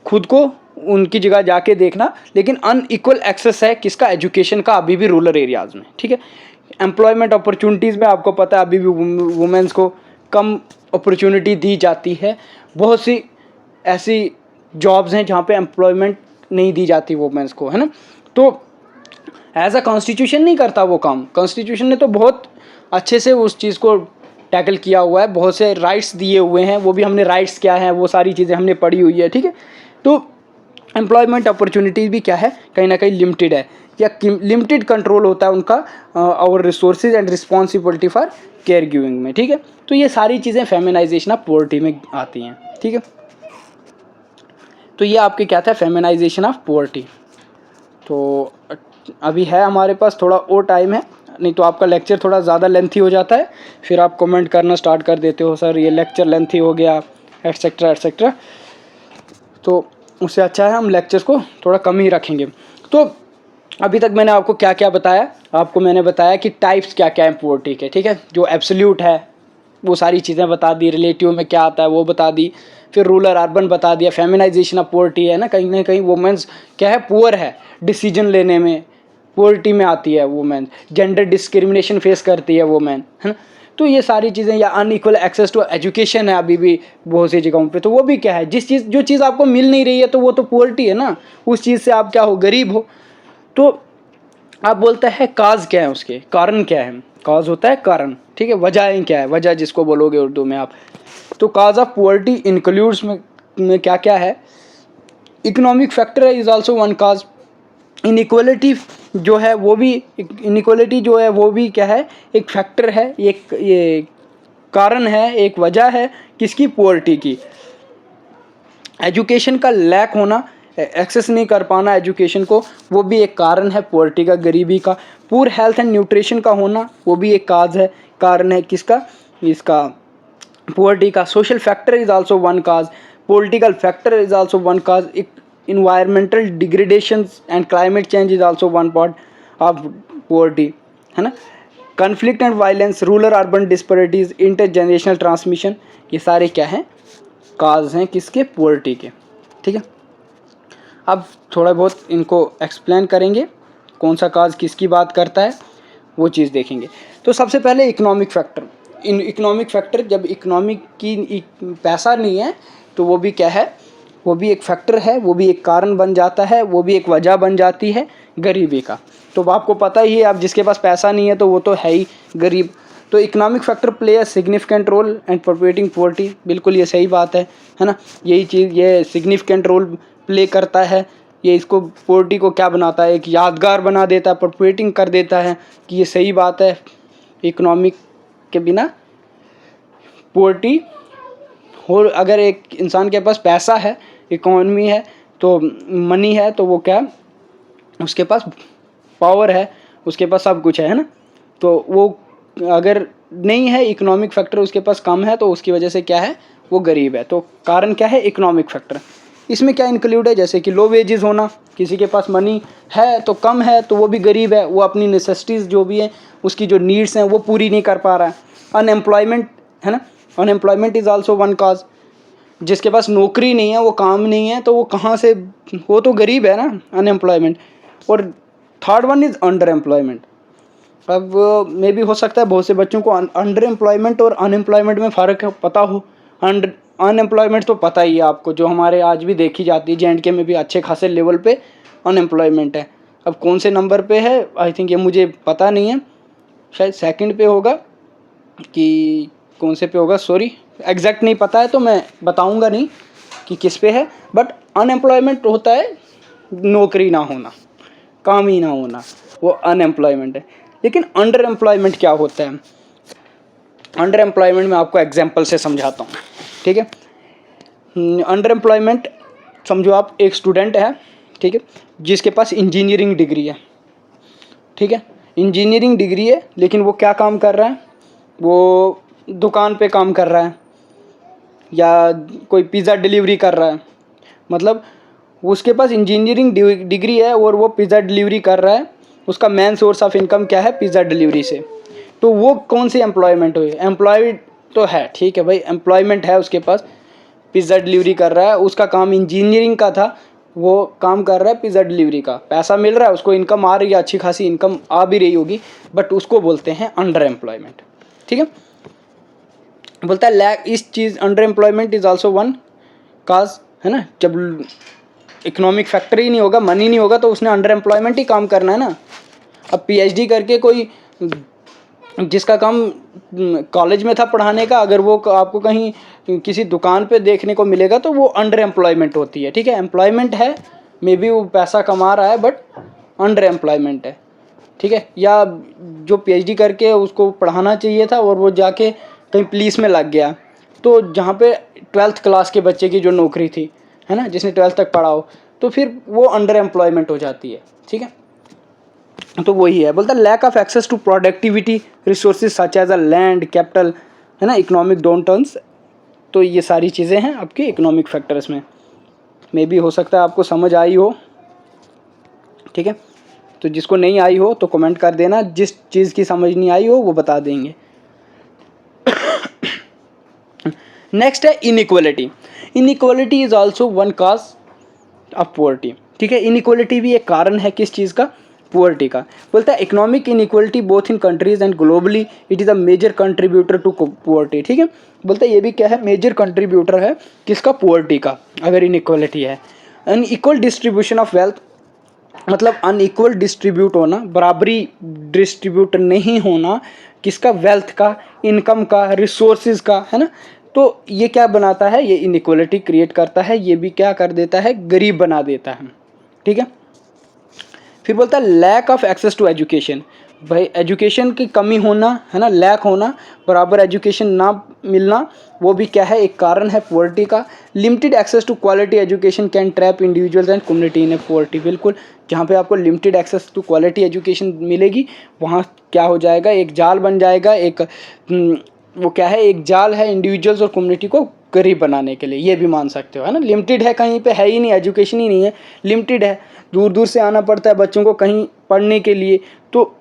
खुद को उनकी जगह जाके देखना, लेकिन अनइक्वल एक्सेस है किसका, एजुकेशन का, अभी भी रूरल एरियाज़ में। ठीक है, एम्प्लॉयमेंट अपॉर्चुनिटीज़ में आपको पता है अभी भी वुमेन्स को कम अपॉर्चुनिटी दी जाती है। बहुत सी ऐसी जॉब्स हैं जहाँ पे एम्प्लॉयमेंट नहीं दी जाती वुमेन्स को, है ना। तो एज अ कॉन्स्टिट्यूशन नहीं करता वो काम, कॉन्स्टिट्यूशन ने तो बहुत अच्छे से उस चीज़ को टैकल किया हुआ है, बहुत से राइट्स दिए हुए हैं, वो भी हमने राइट्स क्या है वो सारी चीज़ें हमने पढ़ी हुई है। ठीक है, तो एम्प्लॉयमेंट अपॉर्चुनिटीज़ भी क्या है, कहीं ना कहीं लिमिटेड है या लिमिटेड कंट्रोल होता है उनका और resources and responsibility for care giving में। ठीक है, तो ये सारी चीज़ें फेमिनाइजेशन ऑफ पॉवर्टी में आती हैं। ठीक है, तो ये आपके क्या था, फेमिनाइजेशन ऑफ पॉवर्टी। तो अभी है हमारे पास थोड़ा और टाइम है, नहीं तो आपका लेक्चर थोड़ा ज़्यादा लेंथी हो जाता है, फिर आप कमेंट करना स्टार्ट कर देते हो सर ये लेक्चर लेंथी हो गया एटसेट्रा एटसेट्रा। तो उससे अच्छा है हम लेक्चर्स को थोड़ा कम ही रखेंगे। तो अभी तक मैंने आपको क्या क्या बताया, आपको मैंने बताया कि टाइप्स क्या क्या है पॉवर्टी के। ठीक है, जो एब्सोल्यूट है वो सारी चीज़ें बता दी, रिलेटिव में क्या आता है वो बता दी, फिर रूरल अर्बन बता दिया। फेमिनाइजेशन ऑफ पॉवर्टी है ना कहीं वुमेन्स क्या है, पुअर है, डिसीजन लेने में पॉवर्टी में आती है वुमेन, जेंडर डिस्क्रिमिनेशन फेस करती है वुमेन, है ना। तो ये सारी चीज़ें, या अनइक्वल एक्सेस टू एजुकेशन है अभी भी बहुत सी जगहों पे, तो वो भी क्या है, जो चीज़ आपको मिल नहीं रही है तो वो तो पॉवर्टी है ना, उस चीज़ से आप क्या हो, गरीब हो। तो आप बोलते हैं काज क्या है, उसके कारण क्या है, काज होता है कारण, ठीक है, वजह क्या है, वजह जिसको बोलोगे उर्दू में आप। तो काज ऑफ पॉवर्टी इंक्लूड्स में क्या क्या है, economic factor is also one cause, inequality जो है वो भी, इनइक्वालिटी जो है वो भी क्या है, एक फैक्टर है, एक ये कारण है, एक वजह है किसकी, पॉवर्टी की। एजुकेशन का लैक होना, एक्सेस नहीं कर पाना एजुकेशन को, वो भी एक कारण है पॉवर्टी का, गरीबी का। पूर हेल्थ एंड न्यूट्रिशन का होना वो भी एक काज है, कारण है किसका, इसका, पॉवर्टी का। Social factor is also one cause, political factor is also one cause, environmental degradations and climate change is also one part of poverty, है ना। conflict and violence, rural urban disparities, intergenerational transmission, ये सारे क्या हैं, काज हैं किसके, poverty के। ठीक है, अब थोड़ा बहुत इनको एक्सप्लेन करेंगे, कौन सा काज किसकी बात करता है वो चीज़ देखेंगे। तो सबसे पहले इकोनॉमिक फैक्टर, इकोनॉमिक फैक्टर, जब इकोनॉमिक की पैसा नहीं है तो वो भी क्या है, वो भी एक फैक्टर है, वो भी एक कारण बन जाता है, वो भी एक वजह बन जाती है गरीबी का। तो आपको पता ही है, आप जिसके पास पैसा नहीं है तो वो तो है ही गरीब। तो economic factor play a significant role and perpetuating poverty, बिल्कुल ये सही बात है ना। यही चीज़ ये सिग्निफिकेंट रोल प्ले करता है, ये इसको पॉवर्टी को क्या बनाता है, एक यादगार बना देता है, परपेटिंग कर देता है कि ये सही बात है, इकोनॉमिक के बिना पॉवर्टी। और अगर एक इंसान के पास पैसा है, इकोनॉमी है, तो मनी है, तो वो क्या, उसके पास पावर है, उसके पास सब कुछ है ना। तो वो अगर नहीं है, इकोनॉमिक फैक्टर उसके पास कम है, तो उसकी वजह से क्या है, वो गरीब है। तो कारण क्या है, इकोनॉमिक फैक्टर। इसमें क्या इंक्लूड है, जैसे कि लो वेजेस होना, किसी के पास मनी है तो कम है तो वो भी गरीब है, वो अपनी नेसेसिटीज़ जो भी है, उसकी जो नीड्स हैं वो पूरी नहीं कर पा रहा है। अनएम्प्लॉयमेंट है ना, अनएम्प्लॉयमेंट इज़ आल्सो वन काज। जिसके पास नौकरी नहीं है, वो काम नहीं है, तो वो कहाँ से, वो तो गरीब है ना, अनएम्प्लॉयमेंट। और third one is under employment. अब मे भी हो सकता है बहुत से बच्चों को अंडर एम्प्लॉयमेंट और अनएम्प्लॉयमेंट में फ़र्क पता हो। अनएम्प्लॉयमेंट तो पता ही है आपको, जो हमारे आज भी देखी जाती है, JNK में भी अच्छे खासे लेवल पे अनएम्प्लॉयमेंट है। अब कौन से नंबर पे है, आई थिंक ये मुझे पता नहीं है, शायद सेकंड पे होगा कि कौन से पे होगा, सॉरी एग्जैक्ट नहीं पता है, तो मैं बताऊंगा नहीं कि किस पे है। बट अनएम्प्लॉयमेंट होता है नौकरी ना होना, काम ही ना होना, वो अनएम्प्लॉयमेंट है। लेकिन अंडर एम्प्लॉयमेंट क्या होता है, अंडर एम्प्लॉयमेंट में आपको एग्जाम्पल से समझाता हूँ, ठीक है। अंडर एम्प्लॉयमेंट समझो आप एक स्टूडेंट है, ठीक है, जिसके पास इंजीनियरिंग डिग्री है, ठीक है, इंजीनियरिंग डिग्री है, लेकिन वो क्या काम कर रहा है, वो दुकान पे काम कर रहा है या कोई पिज़्ज़ा डिलीवरी कर रहा है। मतलब उसके पास इंजीनियरिंग डिग्री है और वो पिज़्ज़ा डिलीवरी कर रहा है, उसका मेन सोर्स ऑफ इनकम क्या है, पिज़्ज़ा डिलीवरी से। तो वो कौन सी एम्प्लॉयमेंट हुई, एम्प्लॉयड तो है, ठीक है भाई, एम्प्लॉयमेंट है उसके पास, पिज़्ज़ा डिलीवरी कर रहा है, उसका काम इंजीनियरिंग का था, वो काम कर रहा है पिज़्ज़ा डिलीवरी का, पैसा मिल रहा है उसको, इनकम आ रही है, अच्छी खासी इनकम आ भी रही होगी, बट उसको बोलते हैं अंडर एम्प्लॉयमेंट, ठीक है। बोलता है लैक, इस चीज़ underemployment is also one cause, है ना। जब इकोनॉमिक फैक्टर ही नहीं होगा, मनी नहीं होगा, तो उसने अंडर एम्प्लॉयमेंट ही काम करना है ना। अब PhD करके कोई जिसका काम कॉलेज में था पढ़ाने का, अगर वो आपको कहीं किसी दुकान पे देखने को मिलेगा तो वो अंडर एम्प्लॉयमेंट होती है, ठीक है। एम्प्लॉयमेंट है, मे बी वो पैसा कमा रहा है, बट अंडर एम्प्लॉयमेंट है, ठीक है। या जो PhD करके उसको पढ़ाना चाहिए था और वो जाके कहीं पुलिस में लग गया, तो जहाँ पे 12th क्लास के बच्चे की जो नौकरी थी, है ना, जिसने 12th तक पढ़ा हो, तो फिर वो अंडर एम्प्लॉयमेंट हो जाती है, ठीक है। तो वही है, बोलता है lack of access to productivity resources such as a land, capital, है ना, इकोनॉमिक डाउन टर्न्स। तो ये सारी चीज़ें हैं आपके इकोनॉमिक फैक्टर्स में। मे भी हो सकता है आपको समझ आई हो, ठीक है। तो जिसको नहीं आई हो तो कमेंट कर देना, जिस चीज़ की समझ नहीं आई हो वो बता देंगे। नेक्स्ट है inequality. Inequality is also one cause of poverty, ठीक है। इनइक्वालिटी भी एक कारण है किस चीज़ का, पॉवर्टी का। बोलता है economic inequality both in countries and globally it is a major contributor to poverty, ठीक है। बोलता है ये भी क्या है, मेजर कंट्रीब्यूटर है किसका, पॉवर्टी का, अगर इनइक्वालिटी है। अनइक्वल डिस्ट्रीब्यूशन ऑफ वेल्थ, मतलब अनइक्वल डिस्ट्रीब्यूट होना, बराबरी डिस्ट्रीब्यूट नहीं होना किसका, वेल्थ का, इनकम का, रिसोर्सेज का, है ना। तो ये क्या बनाता है, ये इनइक्वालिटी क्रिएट करता है, ये भी क्या कर देता है, गरीब बना देता है, ठीक है। फिर बोलता है lack of access to education, भाई एजुकेशन की कमी होना, है ना, लैक होना, बराबर एजुकेशन ना मिलना, वो भी क्या है, एक कारण है पॉवर्टी का। Limited access to quality education can trap individuals and community in a poverty, बिल्कुल, जहाँ पे आपको limited access to quality education मिलेगी, वहाँ क्या हो जाएगा, एक जाल बन जाएगा, एक वो क्या है, एक जाल है इंडिविजुअल्स और कम्युनिटी को गरीब बनाने के लिए, ये भी मान सकते हो, है ना। लिमिटेड है, कहीं पे है ही नहीं, एजुकेशन ही नहीं है, लिमिटेड है, दूर दूर से आना पड़ता है बच्चों को कहीं पढ़ने के लिए, तो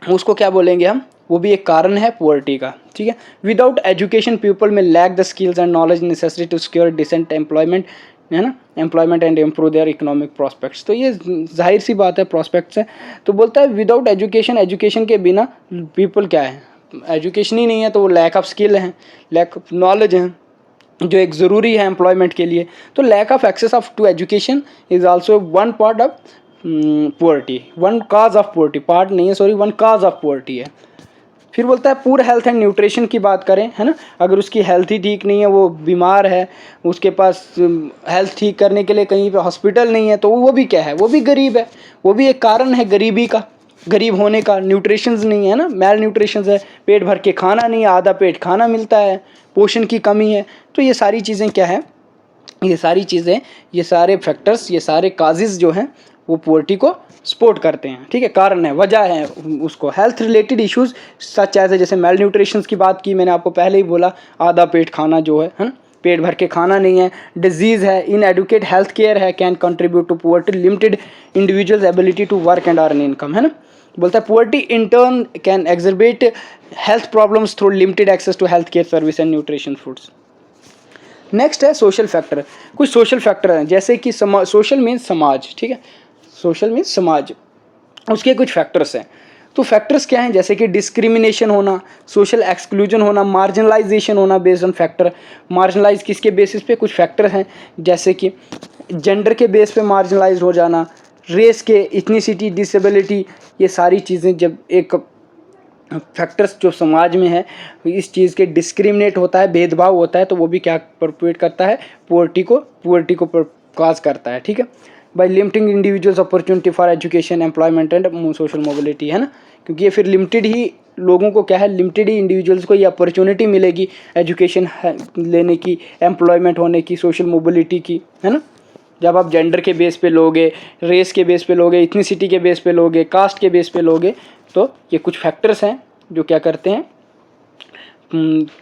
उसको क्या बोलेंगे हम, वो भी एक कारण है पॉवर्टी का, ठीक है। विदाउट एजुकेशन पीपल में lack the skills and knowledge necessary to secure decent employment, है ना, employment and improve their economic prospects. तो ये जाहिर सी बात है, प्रॉस्पेक्ट्स है। तो बोलता है विदाउट एजुकेशन, एजुकेशन के बिना पीपल क्या है, एजुकेशन ही नहीं है, तो वो लैक ऑफ स्किल है, लैक ऑफ नॉलेज है, जो एक ज़रूरी है एम्प्लॉयमेंट के लिए। तो lack of access of to education is also one part of poverty, one cause of poverty, part नहीं है sorry, one cause of poverty है। फिर बोलता है पुअर हेल्थ एंड न्यूट्रिशन की बात करें, है ना, अगर उसकी हेल्थ ही ठीक नहीं है, वो बीमार है, उसके पास हेल्थ ठीक करने के लिए कहीं पे हॉस्पिटल नहीं है, तो वो भी क्या है, वो भी गरीब है, वो भी एक कारण है गरीबी का, गरीब होने का। न्यूट्रिशंस नहीं है ना, मैल न्यूट्रिशंस है, पेट भर के खाना नहीं है, आधा पेट खाना मिलता है, पोषण की कमी है। तो ये सारी चीज़ें क्या है, ये सारी चीज़ें, ये सारे फैक्टर्स, ये सारे काजेज़ जो हैं वो पुअर्टी को सपोर्ट करते हैं, ठीक है, कारण है, वजह है उसको। हेल्थ रिलेटेड इश्यूज सच ऐसे जैसे मेल न्यूट्रिशन की बात की मैंने आपको पहले ही बोला, आधा पेट खाना जो है ना, पेट भर के खाना नहीं है, डिजीज़ है, इनएडुकेट हेल्थ केयर है, can contribute to poverty, limited individuals ability to work and earn income, है ना। बोलता है poverty in turn can exacerbate health problems through limited access to health care service and nutrition foods. Next है social factor. कुछ social factor हैं जैसे कि social means समाज, ठीक है, सोशल मीन्स समाज, उसके कुछ फैक्टर्स हैं। तो फैक्टर्स क्या हैं, जैसे कि डिस्क्रिमिनेशन होना, सोशल एक्सक्लूजन होना, मार्जिनलाइजेशन होना बेस्ड ऑन फैक्टर। मार्जिनलाइज किसके बेसिस पे, कुछ फैक्टर हैं जैसे कि जेंडर के बेस पे मार्जिनलाइज हो जाना, रेस के, इथनिसिटी, डिसेबिलिटी, ये सारी चीज़ें जब एक फैक्टर्स जो समाज में है इस चीज़ के डिस्क्रिमिनेट होता है, भेदभाव होता है, तो वो भी क्या परपेट करता है, पुअर्टी को काज करता है, ठीक है। By limiting individuals opportunity for education, employment and social mobility, है ना, क्योंकि ये फिर लिमिटेड ही लोगों को क्या है, लिमिटेड ही इंडिविजुअल्स को ये अपॉर्चुनिटी मिलेगी एजुकेशन लेने की, एम्प्लॉयमेंट होने की, सोशल मोबिलिटी की, है ना। जब आप जेंडर के बेस पे लोगे, रेस के बेस पे लोगे, इथनिसिटी के बेस पे लोगे, कास्ट के बेस पे लोगे, तो ये कुछ फैक्टर्स हैं जो क्या करते हैं,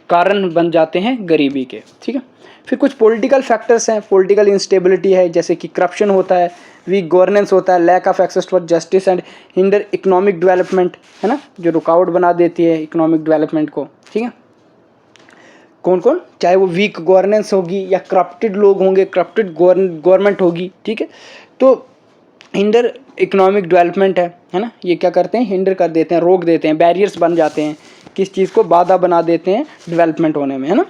कारण बन जाते हैं गरीबी के, ठीक है। फिर कुछ पॉलिटिकल फैक्टर्स हैं, पॉलिटिकल इंस्टेबिलिटी है, जैसे कि करप्शन होता है, वीक गवर्नेंस होता है, lack of access for justice and hinder economic development, है ना, जो रुकावट बना देती है इकोनॉमिक डेवलपमेंट को, ठीक है। कौन कौन, चाहे वो वीक गवर्नेंस होगी या करप्टेड लोग होंगे, करप्टेड गवर्नमेंट होगी, ठीक है, तो हिंडर इकोनॉमिक डेवलपमेंट है ना, ये क्या करते हैं, हिंडर कर देते हैं, रोक देते हैं, बैरियर्स बन जाते हैं, किस चीज़ को बाधा बना देते हैं डेवलपमेंट होने में, है ना।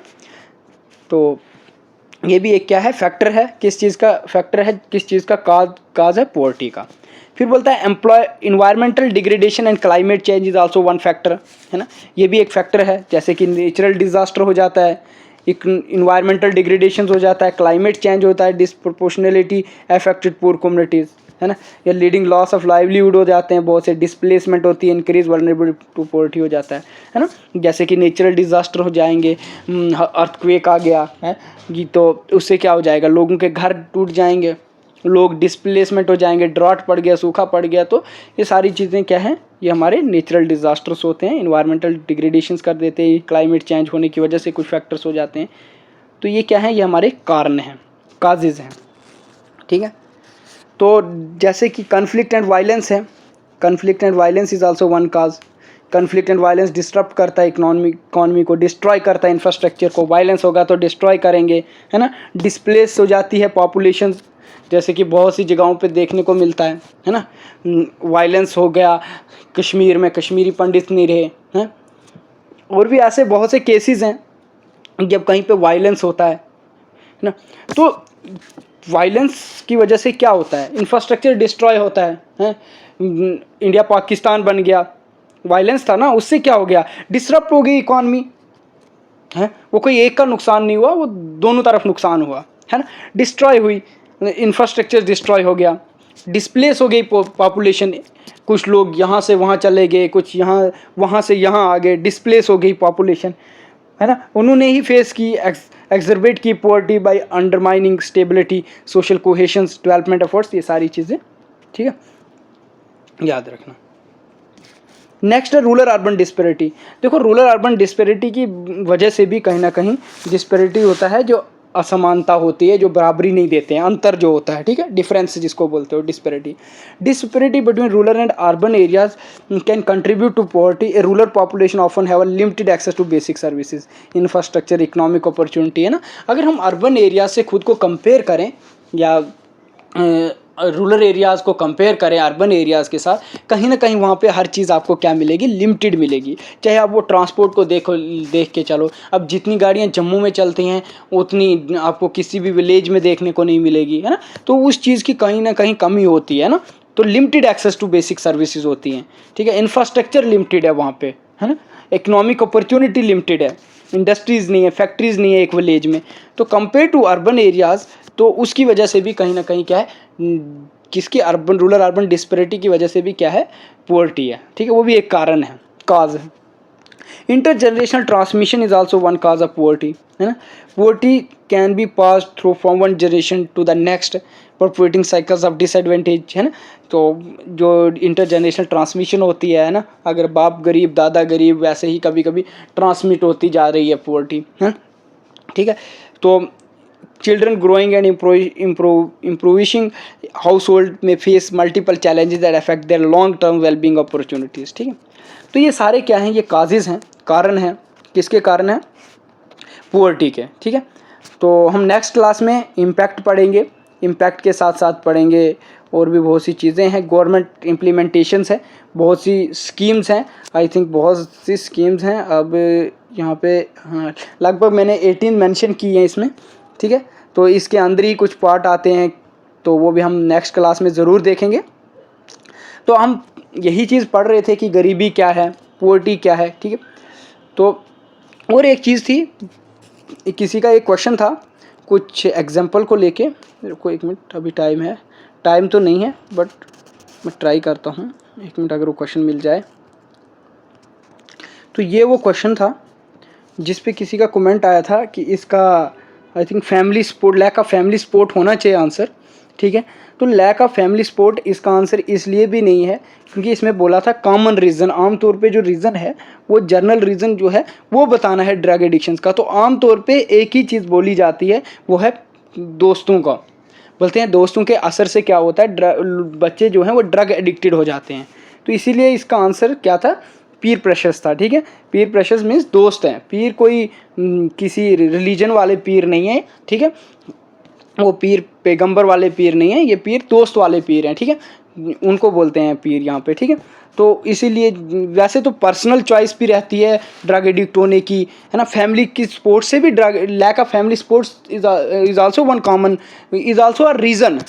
तो ये भी एक क्या है, फैक्टर है, किस चीज़ का फैक्टर है, किस चीज़ का काज है, पोवर्टी का। फिर बोलता है environmental degradation and climate change is also one factor, है ना, ये भी एक फैक्टर है, जैसे कि नेचुरल डिजास्टर हो जाता है, इन्वायरमेंटल डिग्रेडेशन हो जाता है, क्लाइमेट चेंज होता है, डिसप्रोपोर्शनलिटी अफेक्टेड पुअर कम्युनिटीज़, है ना, या लीडिंग लॉस ऑफ लाइवलीहुड हो जाते हैं, बहुत से डिस्प्लेसमेंट होती है, इंक्रीज वल्नरेबिलिटी टू पोवर्टी हो जाता है ना, जैसे कि नेचुरल डिजास्टर हो जाएंगे, अर्थक्वेक आ गया है जी, तो उससे क्या हो जाएगा, लोगों के घर टूट जाएंगे, लोग डिस्प्लेसमेंट हो जाएंगे, ड्रॉट पड़ गया, सूखा पड़ गया, तो ये सारी चीज़ें क्या हैं, ये हमारे नेचुरल डिजास्टर्स होते हैं, इन्वायरमेंटल डिग्रेडेशंस कर देते हैं, क्लाइमेट चेंज होने की वजह से कुछ फैक्टर्स हो जाते हैं, तो ये क्या है, ये हमारे कारण हैं, काजेज हैं, ठीक है। तो जैसे कि कन्फ्लिक्ट एंड वायलेंस है, conflict and violence is also one cause. Conflict and violence disturb करता है इकोनॉमी को, डिस्ट्रॉय करता है इंफ्रास्ट्रक्चर को, वायलेंस होगा तो डिस्ट्रॉय करेंगे, है ना, डिस्प्लेस हो जाती है पॉपुलेशन, जैसे कि बहुत सी जगहों पे देखने को मिलता है ना, वायलेंस हो गया, कश्मीर में कश्मीरी पंडित नहीं रहे हैं, और भी ऐसे बहुत से केसेस हैं जब कहीं पे वायलेंस होता है ना, तो वायलेंस की वजह से क्या होता है, इंफ्रास्ट्रक्चर डिस्ट्रॉय होता है, इंडिया पाकिस्तान बन गया, वायलेंस था ना, उससे क्या हो गया, डिसरप्ट हो गई इकॉनमी, है, वो कोई एक का नुकसान नहीं हुआ, वो दोनों तरफ नुकसान हुआ, है ना, डिस्ट्रॉय हुई, इंफ्रास्ट्रक्चर डिस्ट्रॉय हो गया, डिस्प्लेस हो गई पॉपुलेशन, कुछ लोग यहाँ से वहाँ चले गए, कुछ यहाँ वहाँ से यहाँ आ गए, डिस्प्लेस हो गई पॉपुलेशन, है ना, उन्होंने ही फेस की एक्सर्बेट की poverty by undermining stability, social cohesion, development efforts, ये सारी चीज़ें, ठीक है, याद रखना। नेक्स्ट है रूरल अर्बन डिस्पेरिटी। देखो रूरल अर्बन डिस्पेरिटी की वजह से भी कहीं ना कहीं डिस्पेरिटी होता है, जो असमानता होती है, जो बराबरी नहीं देते हैं, अंतर जो होता है, ठीक है, डिफरेंस जिसको बोलते हो disparity. Disparity between rural and urban areas can contribute to poverty. A rural population often have a limited access to basic services, infrastructure, economic opportunity, है ना। अगर हम अर्बन एरिया से खुद को कंपेयर करें या रूरल एरियाज़ को कंपेयर करें अर्बन एरियाज़ के साथ, कहीं ना कहीं वहाँ पे हर चीज़ आपको क्या मिलेगी, लिमिटेड मिलेगी। चाहे आप वो ट्रांसपोर्ट को देख के चलो, अब जितनी गाड़ियाँ जम्मू में चलती हैं उतनी आपको किसी भी विलेज में देखने को नहीं मिलेगी, है ना। तो उस चीज़ की कहीं ना कहीं कमी होती है ना। तो limited access to basic services होती हैं, ठीक है। इंफ्रास्ट्रक्चर लिमिटेड है वहाँ पे, है ना। इकोनॉमिक अपॉर्चुनिटी लिमिटेड है, इंडस्ट्रीज़ नहीं है, फैक्ट्रीज़ नहीं है एक विलेज में। तो कंपेयर टू अर्बन एरियाज़, तो उसकी वजह से भी कहीं ना कहीं क्या है, किसकी अर्बन रूरल अर्बन डिस्पैरिटी की वजह से भी क्या है, पुअर्टी है, ठीक है। वो भी एक कारण है, काज है। Intergenerational transmission is also one cause of poverty, है ना। Poverty can be pass through from one generation to the next, perpetuating cycles of disadvantage, है ना। तो जो इंटरजनरेशनल ट्रांसमिशन होती है ना, अगर बाप गरीब दादा गरीब, वैसे ही कभी कभी ट्रांसमिट होती जा रही है पुअर्टी, है, ठीक है। तो children growing and improving household may face multiple challenges that affect their long term well-being opportunities, ठीक है। तो ये सारे क्या हैं, ये काजेज़ हैं, कारण हैं, किसके कारण हैं, पुअर्टी के, ठीक है। तो हम नेक्स्ट क्लास में इम्पैक्ट पढ़ेंगे, इम्पैक्ट के साथ साथ पढ़ेंगे और भी बहुत सी चीज़ें हैं, गवर्नमेंट इम्प्लीमेंटेशंस है, बहुत सी स्कीम्स हैं, आई थिंक बहुत सी स्कीम्स हैं। अब यहाँ पे हाँ लगभग मैंने 18 मेंशन की हैं इसमें, ठीक है। तो इसके अंदर ही कुछ पार्ट आते हैं, तो वो भी हम नेक्स्ट क्लास में ज़रूर देखेंगे। तो हम यही चीज़ पढ़ रहे थे कि गरीबी क्या है, पुअर्टी क्या है, ठीक है। तो और एक चीज़ थी, किसी का एक क्वेश्चन था कुछ एग्जाम्पल को लेके, मेरे को एक मिनट, अभी टाइम तो नहीं है बट मैं ट्राई करता हूँ, एक मिनट अगर वो क्वेश्चन मिल जाए। तो ये वो क्वेश्चन था जिस पे किसी का कमेंट आया था कि इसका I think family support, lack of family support होना चाहिए आंसर, ठीक है। तो लैक ऑफ फैमिली सपोर्ट इसका आंसर इसलिए भी नहीं है क्योंकि इसमें बोला था कॉमन रीज़न, आमतौर पे जो रीज़न है वो जर्नल रीज़न जो है वो बताना है ड्रग एडिक्शंस का। तो आमतौर पे एक ही चीज़ बोली जाती है, वो है दोस्तों का। बोलते हैं दोस्तों के असर से क्या होता है, बच्चे जो हैं वो ड्रग एडिक्टेड हो जाते हैं। तो इसीलिए इसका आंसर क्या था, पीर प्रेशर्स था, ठीक है। पीर प्रेशर्स मीन्स दोस्त हैं, पीर कोई किसी रिलीजन वाले पीर नहीं है, ठीक है। वो पीर पैगंबर वाले पीर नहीं है, ये पीर दोस्त वाले पीर हैं, ठीक है। उनको बोलते हैं पीर यहाँ पे, ठीक है। तो इसीलिए वैसे तो पर्सनल चॉइस भी रहती है ड्रग एडिक्ट होने की, है ना। फैमिली की सपोर्ट से भी drug, lack of family supports is also one common, is also a reason,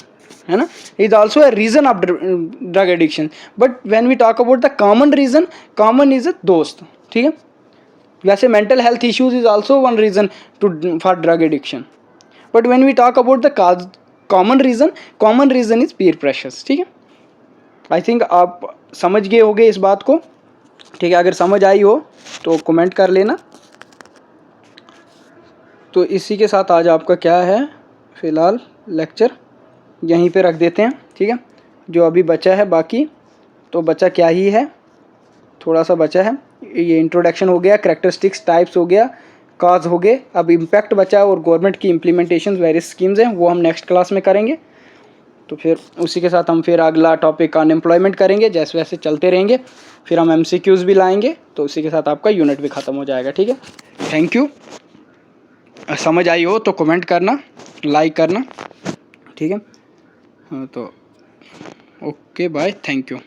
है ना, is also a reason of drug addiction. But when we talk about the common reason, common is a दोस्त, ठीक है। वैसे mental health issues is also one reason to for drug addiction, but when we talk about the common reason is peer pressures, ठीक है। I think आप समझ गए होंगे इस बात को, ठीक है। अगर समझ आई हो तो कमेंट कर लेना। तो इसी के साथ आज आपका क्या है, फ़िलहाल लेक्चर यहीं पे रख देते हैं, ठीक है। जो अभी बचा है बाकी, तो बचा क्या ही है, थोड़ा सा बचा है। ये इंट्रोडक्शन हो गया, कैरेक्टरिस्टिक्स, टाइप्स हो गया, काज हो गए, अब इम्पैक्ट बचा और गवर्नमेंट की इम्प्लीमेंटेशन वेरियस स्कीम्स हैं, वो हम नेक्स्ट क्लास में करेंगे। तो फिर उसी के साथ हम फिर अगला टॉपिक अनएम्प्लॉयमेंट करेंगे, जैसे वैसे चलते रहेंगे। फिर हम MCQs भी लाएंगे, तो उसी के साथ आपका यूनिट भी ख़त्म हो जाएगा, ठीक है। Thank you. समझ आई हो तो कमेंट करना, लाइक करना, ठीक है। हाँ तो ओके बाय, थैंक यू।